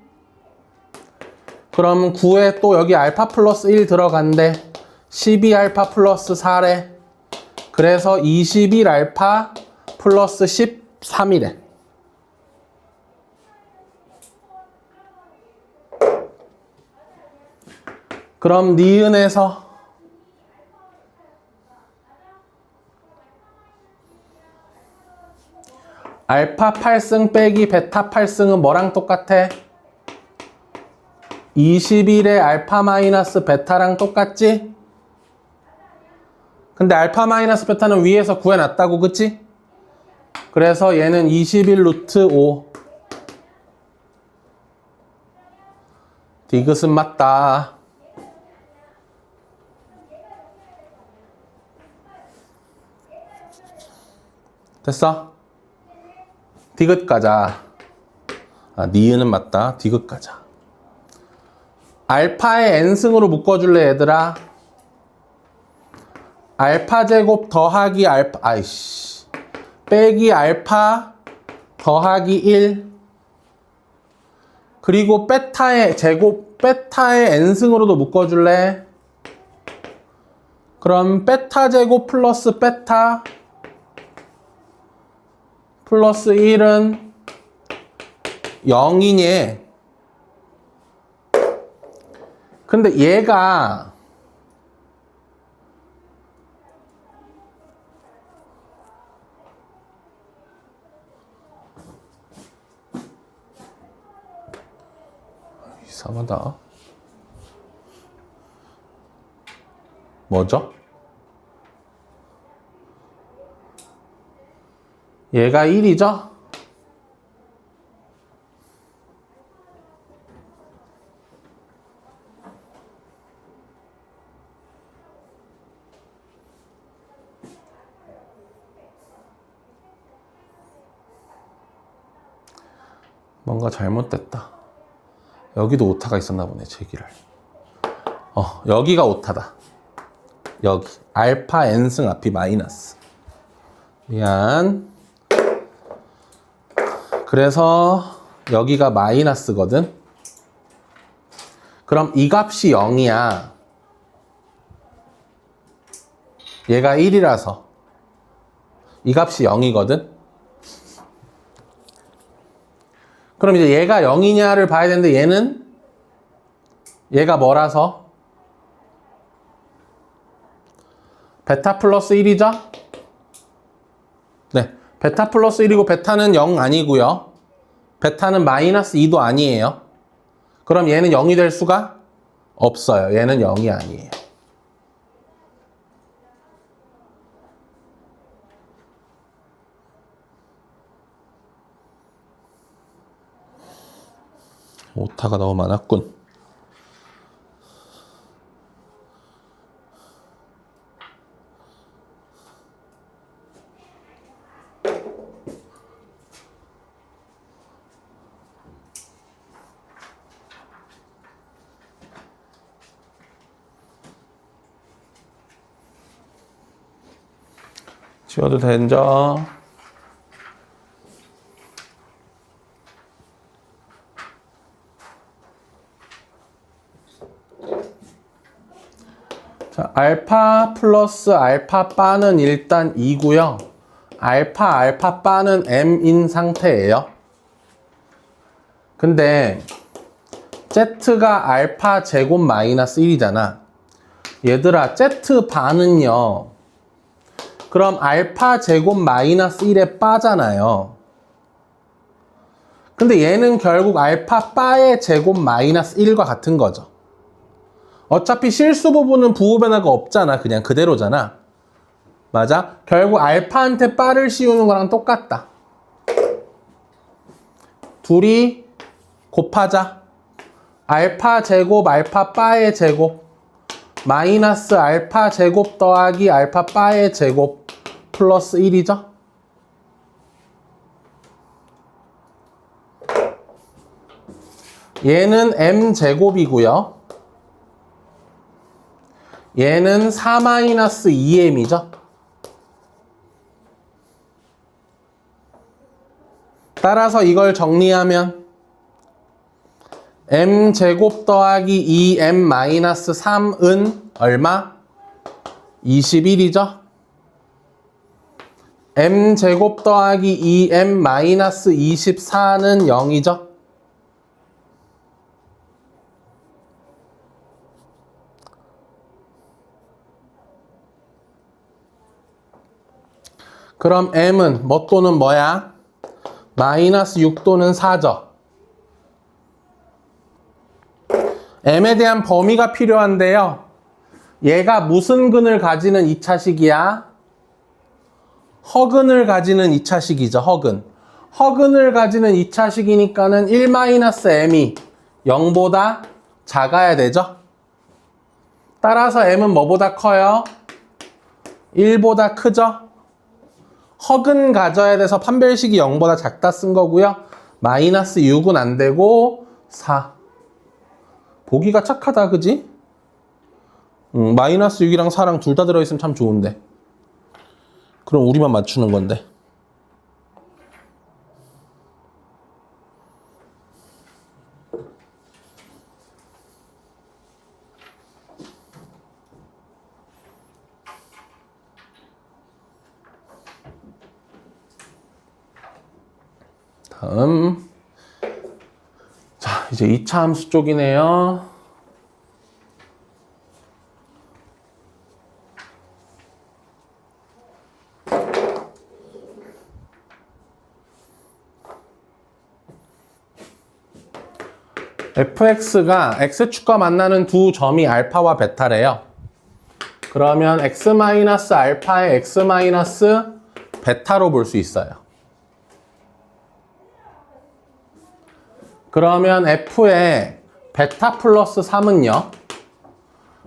그럼 9에 또 여기 알파 플러스 1 들어간대. 12알파 플러스 4래. 그래서 21알파 플러스 13이래. 그럼 니은에서 알파 8승 빼기 베타 8승은 뭐랑 똑같아? 21의 알파 마이너스 베타랑 똑같지? 근데 알파 마이너스 베타는 위에서 구해놨다고, 그치? 그래서 얘는 21 루트 5. 디귿은 맞다. 됐어? 디귿 가자. 니은은 맞다. 디귿 가자. 알파의 n승으로 묶어줄래, 얘들아? 알파 제곱 더하기 알파, 빼기 알파 더하기 1. 그리고 베타의 제곱, 베타의 n승으로도 묶어줄래? 그럼 베타 제곱 플러스 베타 플러스 1은 0이니. 근데 얘가 이상하다. 뭐죠? 얘가 1이죠? 뭔가 잘못됐다. 여기도 오타가 있었나 보네, 제기를. 여기가 오타다. 여기. 알파 n승 앞이 마이너스. 미안. 그래서 여기가 마이너스거든. 그럼 이 값이 0이야. 얘가 1이라서. 이 값이 0이거든. 그럼 이제 얘가 0이냐를 봐야 되는데 얘가 뭐라서? 베타 플러스 1이죠? 네. 베타 플러스 1이고 베타는 0 아니고요. 베타는 마이너스 2도 아니에요. 그럼 얘는 0이 될 수가 없어요. 얘는 0이 아니에요. 오타가 너무 많았군. 지워도 되죠? 자, 알파 플러스 알파 바는 일단 2고요. 알파 바는 m인 상태예요. 근데 z가 알파 제곱 마이너스 1이잖아. 얘들아, z 바는요. 그럼 알파 제곱 마이너스 1에 빠잖아요. 근데 얘는 결국 알파 바의 제곱 마이너스 1과 같은 거죠. 어차피 실수 부분은 부호 변화가 없잖아. 그냥 그대로잖아. 맞아? 결국 알파한테 바를 씌우는 거랑 똑같다. 둘이 곱하자. 알파 제곱 알파 바의 제곱 마이너스 알파 제곱 더하기 알파 바의 제곱 플러스 1이죠? 얘는 m제곱이고요. 얘는 4-2m이죠. 따라서 이걸 정리하면 m제곱 더하기 2m-3은 얼마? 21이죠? m제곱 더하기 2m-24는 0이죠? 그럼 m은 뭐 또는 뭐야? 마이너스 6 또는 4죠. m에 대한 범위가 필요한데요. 얘가 무슨 근을 가지는 2차식이야? 허근을 가지는 2차식이죠. 허근. 허근을 가지는 2차식이니까는 1-m이 0보다 작아야 되죠. 따라서 m은 뭐보다 커요? 1보다 크죠. 허근 가져야 돼서 판별식이 0보다 작다 쓴 거고요. 마이너스 6은 안 되고 4. 보기가 착하다, 그지? 마이너스 6이랑 4랑 둘 다 들어있으면 참 좋은데. 그럼 우리만 맞추는 건데. 다음. 자, 이제 2차 함수 쪽이네요. fx가 x축과 만나는 두 점이 알파와 베타래요. 그러면 x-알파의 x-베타로 볼 수 있어요. 그러면 f에 베타 플러스 3은요.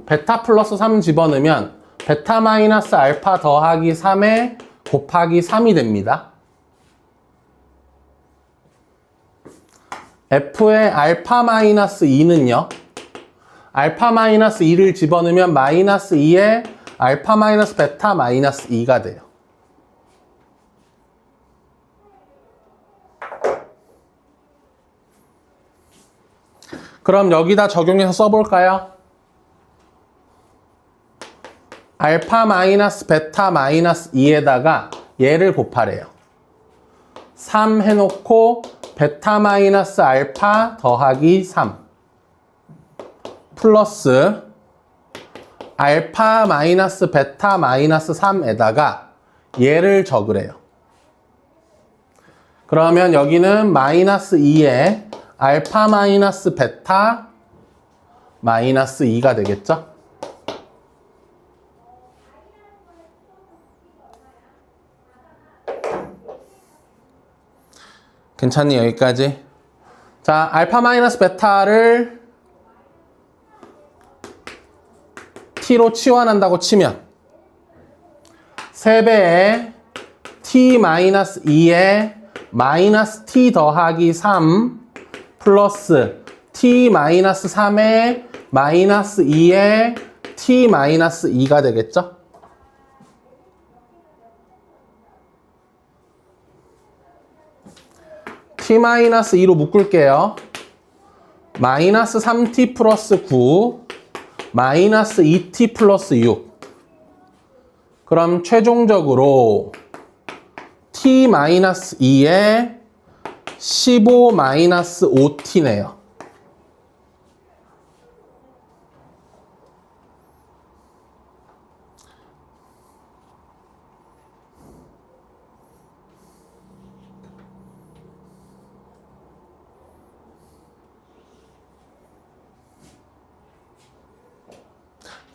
베타 플러스 3 집어넣으면 베타 마이너스 알파 더하기 3에 곱하기 3이 됩니다. f의 알파 마이너스 2는요. 알파 마이너스 2를 집어넣으면 마이너스 2에 알파 마이너스 베타 마이너스 2가 돼요. 그럼 여기다 적용해서 써볼까요? 알파 마이너스 베타 마이너스 2에다가 얘를 곱하래요. 3 해놓고 베타 마이너스 알파 더하기 3 플러스 알파 마이너스 베타 마이너스 3에다가 얘를 적으래요. 그러면 여기는 마이너스 2에 알파 마이너스 베타 마이너스 2가 되겠죠? 괜찮니? 여기까지? 자, 알파 마이너스 베타를 t로 치환한다고 치면 3배에 t 마이너스 2에 마이너스 t 더하기 3 플러스 t 마이너스 3에 마이너스 2에 t 마이너스 2가 되겠죠? t-2로 묶을게요. 마이너스 3t 플러스 9 마이너스 2t 플러스 6 그럼 최종적으로 t-2에 15 마이너스 5t네요.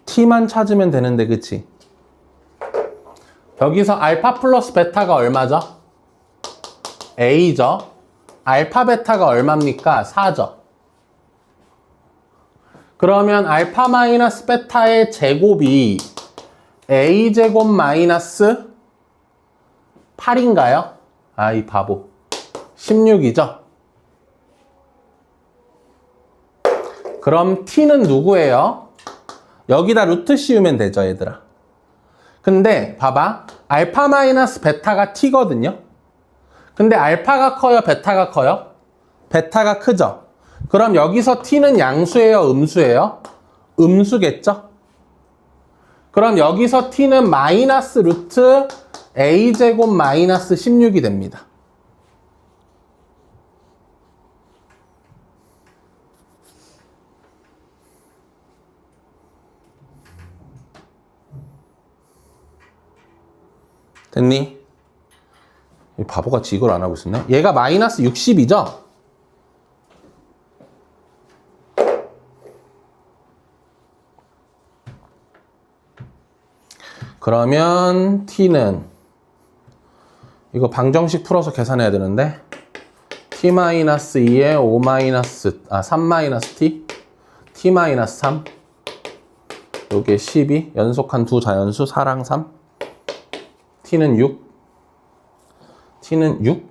t만 찾으면 되는데, 그치? 여기서 알파 플러스 베타가 얼마죠? a죠. 알파 베타가 얼마입니까? 4죠. 그러면 알파 마이너스 베타의 제곱이 a제곱 마이너스 8인가요? 아, 이 바보. 16이죠? 그럼 t는 누구예요? 여기다 루트 씌우면 되죠, 얘들아. 근데 봐봐. 알파 마이너스 베타가 t거든요. 근데 알파가 커요, 베타가 커요? 베타가 크죠? 그럼 여기서 t는 양수예요, 음수예요? 음수겠죠? 그럼 여기서 t는 마이너스 루트 a제곱 마이너스 16이 됩니다. 됐니? 바보같이 이걸 안 하고 있었네. 얘가 마이너스 60이죠? 그러면 t는 이거 방정식 풀어서 계산해야 되는데 t-2에 3-t t-3 요게 12 연속한 두 자연수 4랑 3 t는 6 t는 6?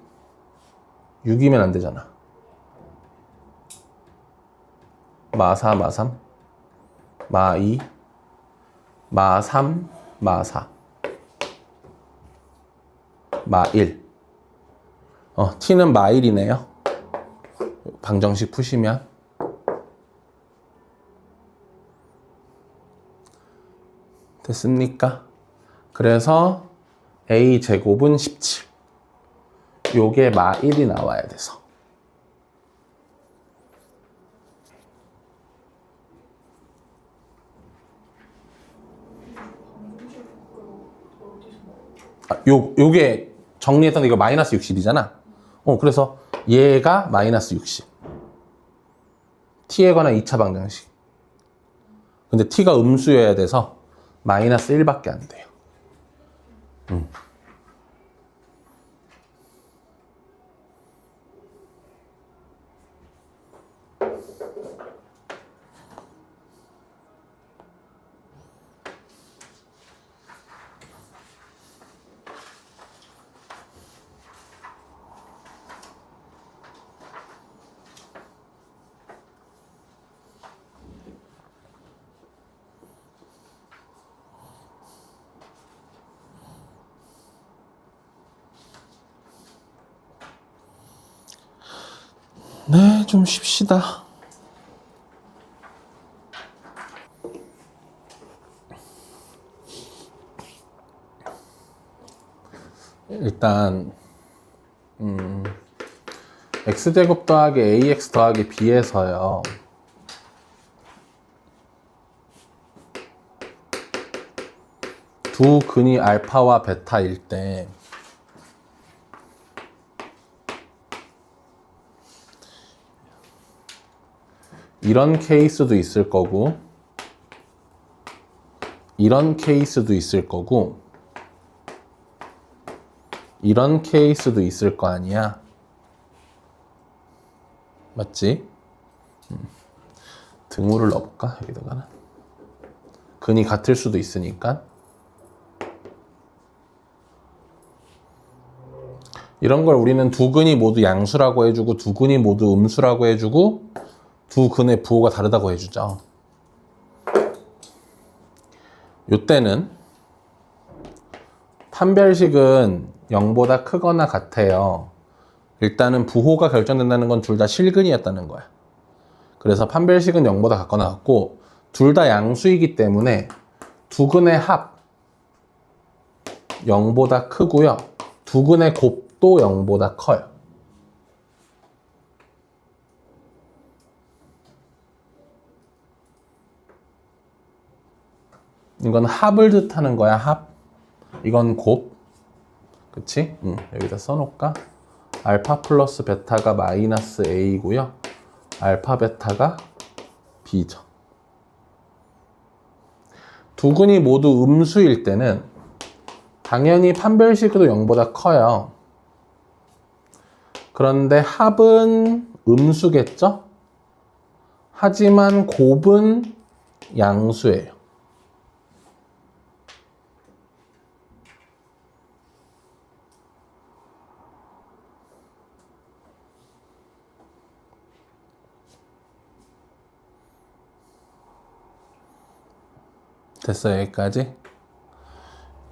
6이면 안 되잖아. 마4 마3 마2 마3 마4 마1 t는 마1이네요. 방정식 푸시면 됐습니까? 그래서 a제곱은 17 요게 마1이 나와야 돼서 요게 정리했던 이거 마이너스 60이잖아. 그래서 얘가 마이너스 60. t에 관한 2차 방정식. 근데 t가 음수여야 돼서 마이너스 1밖에 안 돼요. 네, 좀 쉽시다. 일단 x제곱 더하기 ax 더하기 b에서요. 두 근이 알파와 베타일 때 이런 케이스도 있을 거고 이런 케이스도 있을 거고 이런 케이스도 있을 거 아니야. 맞지? 등호를 넣어볼까? 여기다가는 근이 같을 수도 있으니까 이런 걸 우리는 두 근이 모두 양수라고 해주고 두 근이 모두 음수라고 해주고 두 근의 부호가 다르다고 해주죠. 요때는 판별식은 0보다 크거나 같아요. 일단은 부호가 결정된다는 건 둘 다 실근이었다는 거야. 그래서 판별식은 0보다 같거나 같고 둘 다 양수이기 때문에 두 근의 합 0보다 크고요. 두 근의 곱도 0보다 커요. 이건 합을 뜻하는 거야, 합. 이건 곱. 그치? 여기다 써놓을까? 알파 플러스 베타가 마이너스 a고요. 알파 베타가 b죠. 두 근이 모두 음수일 때는 당연히 판별식도 0보다 커요. 그런데 합은 음수겠죠? 하지만 곱은 양수예요. 됐어요, 여기까지?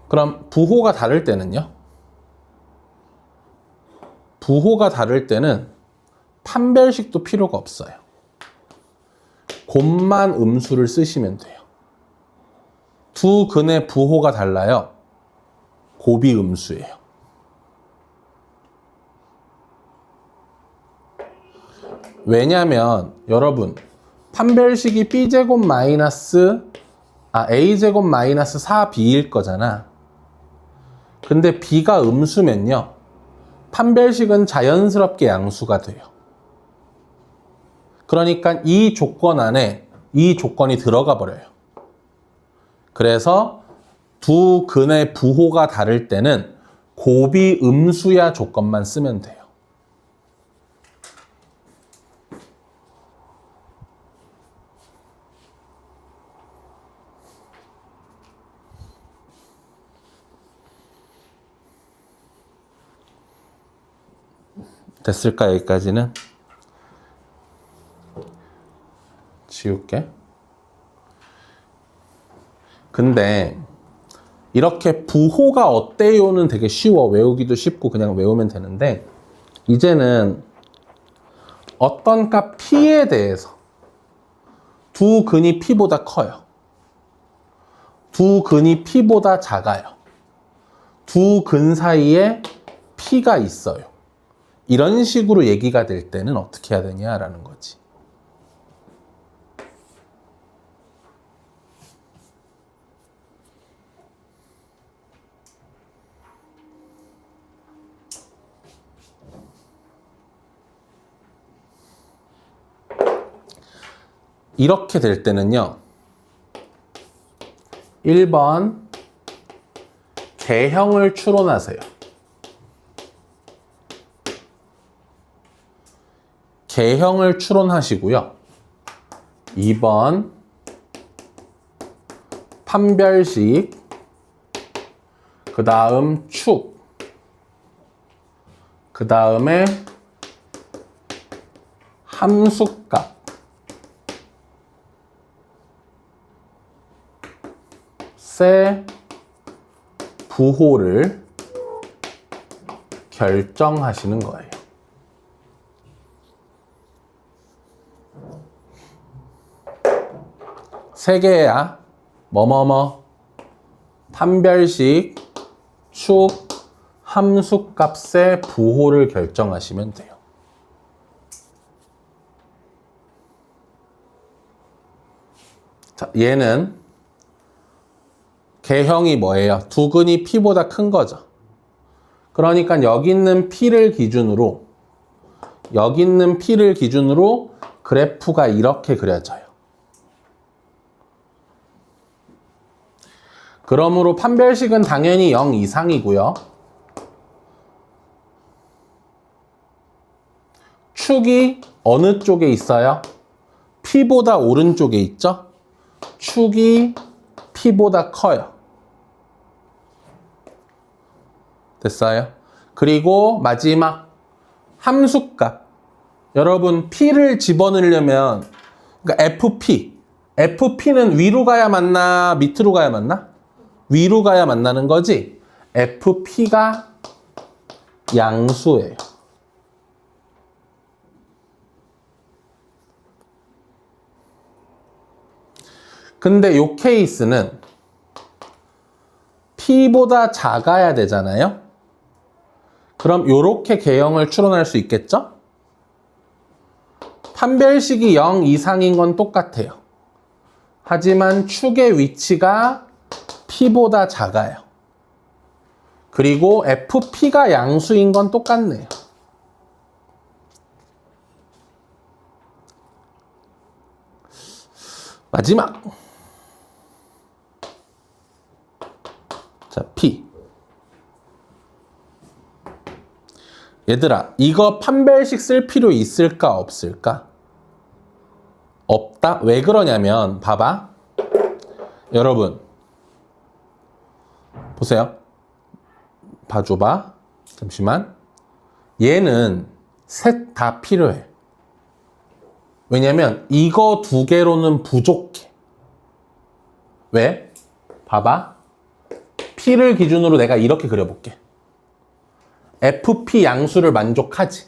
그럼 부호가 다를 때는요? 부호가 다를 때는 판별식도 필요가 없어요. 곱만 음수를 쓰시면 돼요. 두 근의 부호가 달라요. 곱이 음수예요. 왜냐면 여러분 판별식이 b제곱 마이너스 a제곱 마이너스 4b일 거잖아. 근데 b가 음수면요 판별식은 자연스럽게 양수가 돼요. 그러니까 이 조건 안에 이 조건이 들어가 버려요. 그래서 두 근의 부호가 다를 때는 곱이 음수야 조건만 쓰면 돼요. 됐을까? 여기까지는? 지울게. 근데 이렇게 부호가 어때요는 되게 쉬워. 외우기도 쉽고 그냥 외우면 되는데 이제는 어떤 값 P에 대해서 두 근이 P보다 커요. 두 근이 P보다 작아요. 두 근 사이에 P가 있어요. 이런 식으로 얘기가 될 때는 어떻게 해야 되냐라는 거지. 이렇게 될 때는요. 1번 개형을 추론하세요. 개형을 추론하시고요. 2번 판별식, 그 다음 축, 그 다음에 함수값, 세 부호를 결정하시는 거예요. 세 개야. 뭐뭐뭐, 판별식, 축, 함수값의 부호를 결정하시면 돼요. 자, 얘는 개형이 뭐예요? 두 근이 P보다 큰 거죠. 그러니까 여기 있는 P를 기준으로 그래프가 이렇게 그려져요. 그러므로 판별식은 당연히 0 이상이고요. 축이 어느 쪽에 있어요? P보다 오른쪽에 있죠? 축이 P보다 커요. 됐어요? 그리고 마지막 함수값. 여러분 P를 집어넣으려면 그러니까 FP는 위로 가야 맞나 밑으로 가야 맞나? 위로 가야 만나는 거지. FP가 양수예요. 근데 이 케이스는 P보다 작아야 되잖아요. 그럼 이렇게 개형을 추론할 수 있겠죠? 판별식이 0 이상인 건 똑같아요. 하지만 축의 위치가 P보다 작아요. 그리고 FP가 양수인 건 똑같네요. 마지막. 자, P. 얘들아, 이거 판별식 쓸 필요 있을까, 없을까? 없다? 왜 그러냐면, 봐봐. 여러분, 보세요. 봐줘봐. 잠시만. 얘는 셋 다 필요해. 왜냐면, 이거 두 개로는 부족해. 왜? 봐봐. P를 기준으로 내가 이렇게 그려볼게. FP 양수를 만족하지.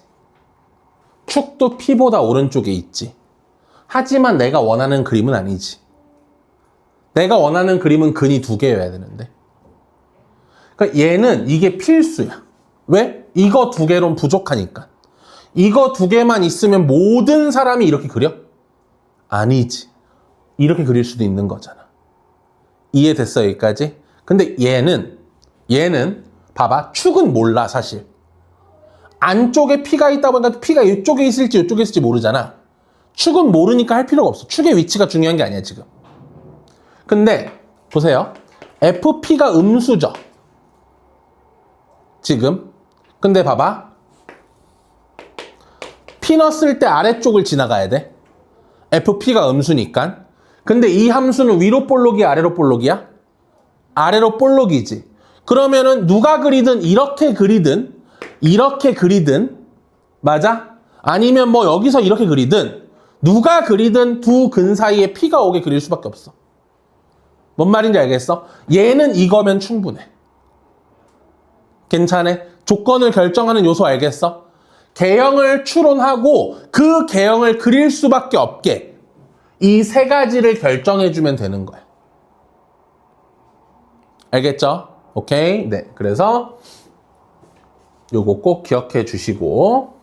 축도 P보다 오른쪽에 있지. 하지만 내가 원하는 그림은 아니지. 내가 원하는 그림은 근이 두 개여야 되는데. 그러니까 얘는 이게 필수야. 왜? 이거 두 개로는 부족하니까. 이거 두 개만 있으면 모든 사람이 이렇게 그려? 아니지. 이렇게 그릴 수도 있는 거잖아. 이해됐어, 여기까지? 근데 얘는 봐봐. 축은 몰라, 사실. 안쪽에 P가 있다 보니까 P가 이쪽에 있을지 이쪽에 있을지 모르잖아. 축은 모르니까 할 필요가 없어. 축의 위치가 중요한 게 아니야, 지금. 근데 보세요. FP가 음수죠. 지금. 근데 봐봐. P 넣었을 때 아래쪽을 지나가야 돼. FP가 음수니까. 근데 이 함수는 위로 볼록이야, 아래로 볼록이야? 아래로 볼록이지. 그러면은 누가 그리든 이렇게 그리든 맞아? 아니면 뭐 여기서 이렇게 그리든 누가 그리든 두 근 사이에 P가 오게 그릴 수밖에 없어. 뭔 말인지 알겠어? 얘는 이거면 충분해. 괜찮아? 조건을 결정하는 요소 알겠어? 개형을 추론하고 그 개형을 그릴 수밖에 없게 이 세 가지를 결정해주면 되는 거야. 알겠죠? 오케이? 네. 그래서 요거 꼭 기억해 주시고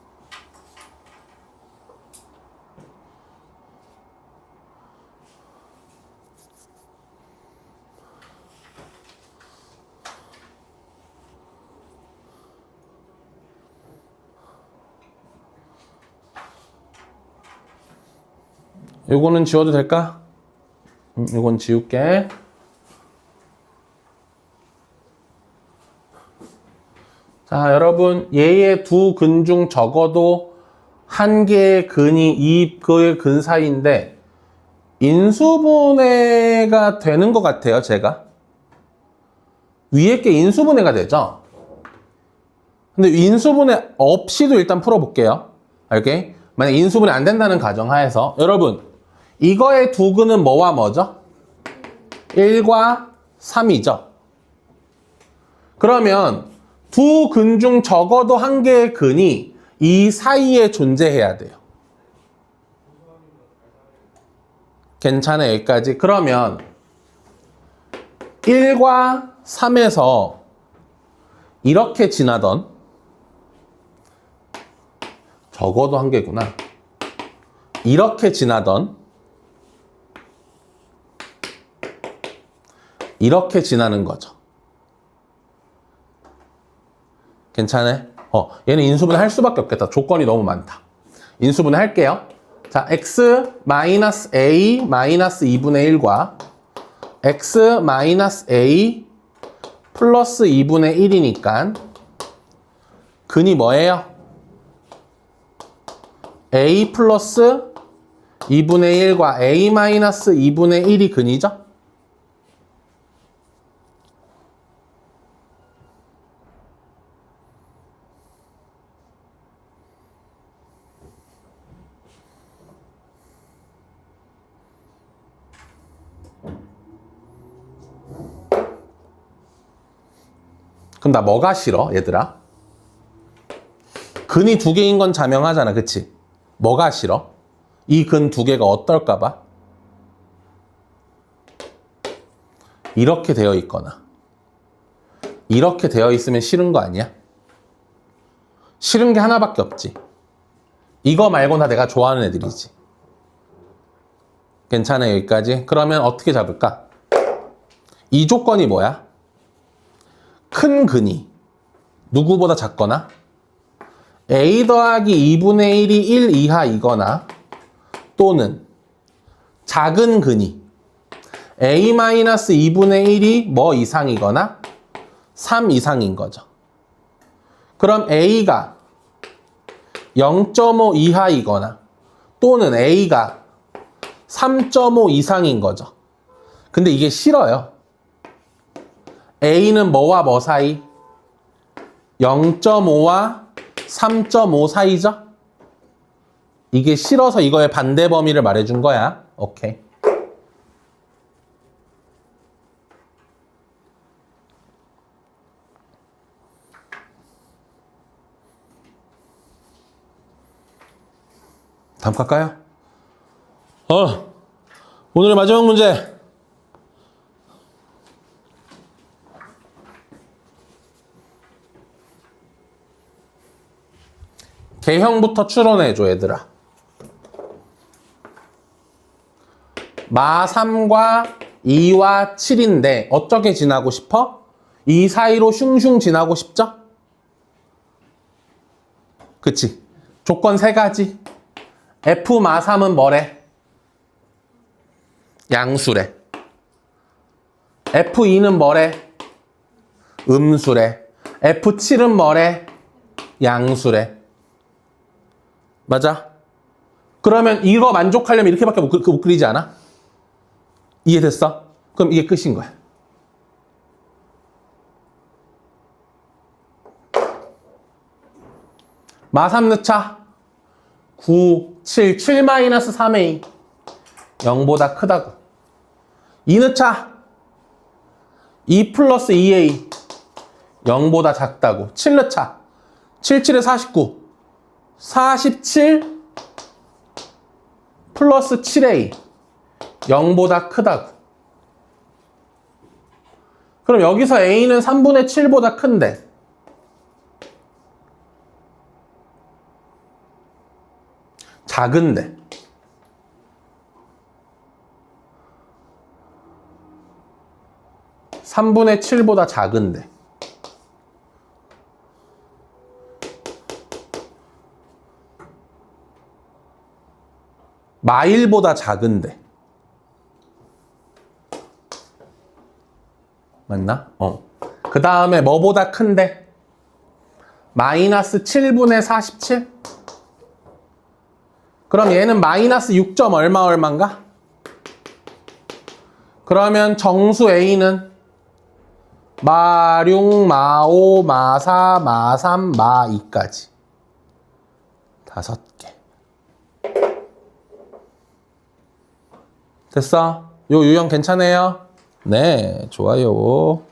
요거는 지워도 될까? 요건 지울게. 자, 여러분, 얘의 두 근 중 적어도 한 개의 근이 그의 근 사이인데 인수분해가 되는 것 같아요, 제가. 위에 게 인수분해가 되죠? 근데 인수분해 없이도 일단 풀어볼게요. 오케이? 만약 인수분해 안 된다는 가정하에서 여러분, 이거의 두 근은 뭐와 뭐죠? 1과 3이죠. 그러면 두 근 중 적어도 한 개의 근이 이 사이에 존재해야 돼요. 괜찮아, 여기까지. 그러면 1과 3에서 이렇게 지나던 적어도 한 개구나. 이렇게 지나던 이렇게 지나는 거죠. 괜찮아? 얘는 인수분해 할 수밖에 없겠다. 조건이 너무 많다. 인수분해 할게요. 자, x 마이너스 a 마이너스 2분의 1과 x 마이너스 a 플러스 2분의 1이니까 근이 뭐예요? a 플러스 2분의 1과 a 마이너스 2분의 1이 근이죠? 그럼 나 뭐가 싫어, 얘들아? 근이 두 개인 건 자명하잖아, 그치? 뭐가 싫어? 이 근 두 개가 어떨까 봐? 이렇게 되어 있거나 이렇게 되어 있으면 싫은 거 아니야? 싫은 게 하나밖에 없지. 이거 말고는 다 내가 좋아하는 애들이지. 괜찮아, 여기까지? 그러면 어떻게 잡을까? 이 조건이 뭐야? 큰 근이 누구보다 작거나 a 더하기 2분의 1이 1 이하이거나 또는 작은 근이 a 마이너스 2분의 1이 뭐 이상이거나 3 이상인 거죠. 그럼 a가 0.5 이하이거나 또는 a가 3.5 이상인 거죠. 근데 이게 싫어요. a는 뭐와 뭐 사이? 0.5와 3.5 사이죠? 이게 싫어서 이거의 반대 범위를 말해준 거야. 오케이. 다음 갈까요? 오늘의 마지막 문제. 개형부터 추론해줘, 얘들아. 마 3과 2와 7인데 어떻게 지나고 싶어? 이 사이로 슝슝 지나고 싶죠? 그치? 조건 세 가지. F 마 3은 뭐래? 양수래. F2는 뭐래? 음수래. F7은 뭐래? 양수래. 맞아? 그러면 이거 만족하려면 이렇게밖에 못 그리지 않아? 이해됐어? 그럼 이게 끝인 거야. 마3 넣자. 9, 7, 7-3a 0보다 크다고. 2 넣자. 2 플러스 2a 0보다 작다고. 7 넣자. 7, 7에 49. 47 플러스 7a 0보다 크다고. 그럼 여기서 a는 3분의 7보다 큰데 작은데 (3분의 7보다) 작은데 (마1보다) 작은데 맞나? 그 다음에 뭐보다 큰데? 마이너스 7분의 47? 그럼 얘는 마이너스 6. 얼마인가? 그러면 정수 A는 마6, 마5, 마4, 마3, 마2까지 5개. 됐어? 요 유형 괜찮아요? 네, 좋아요.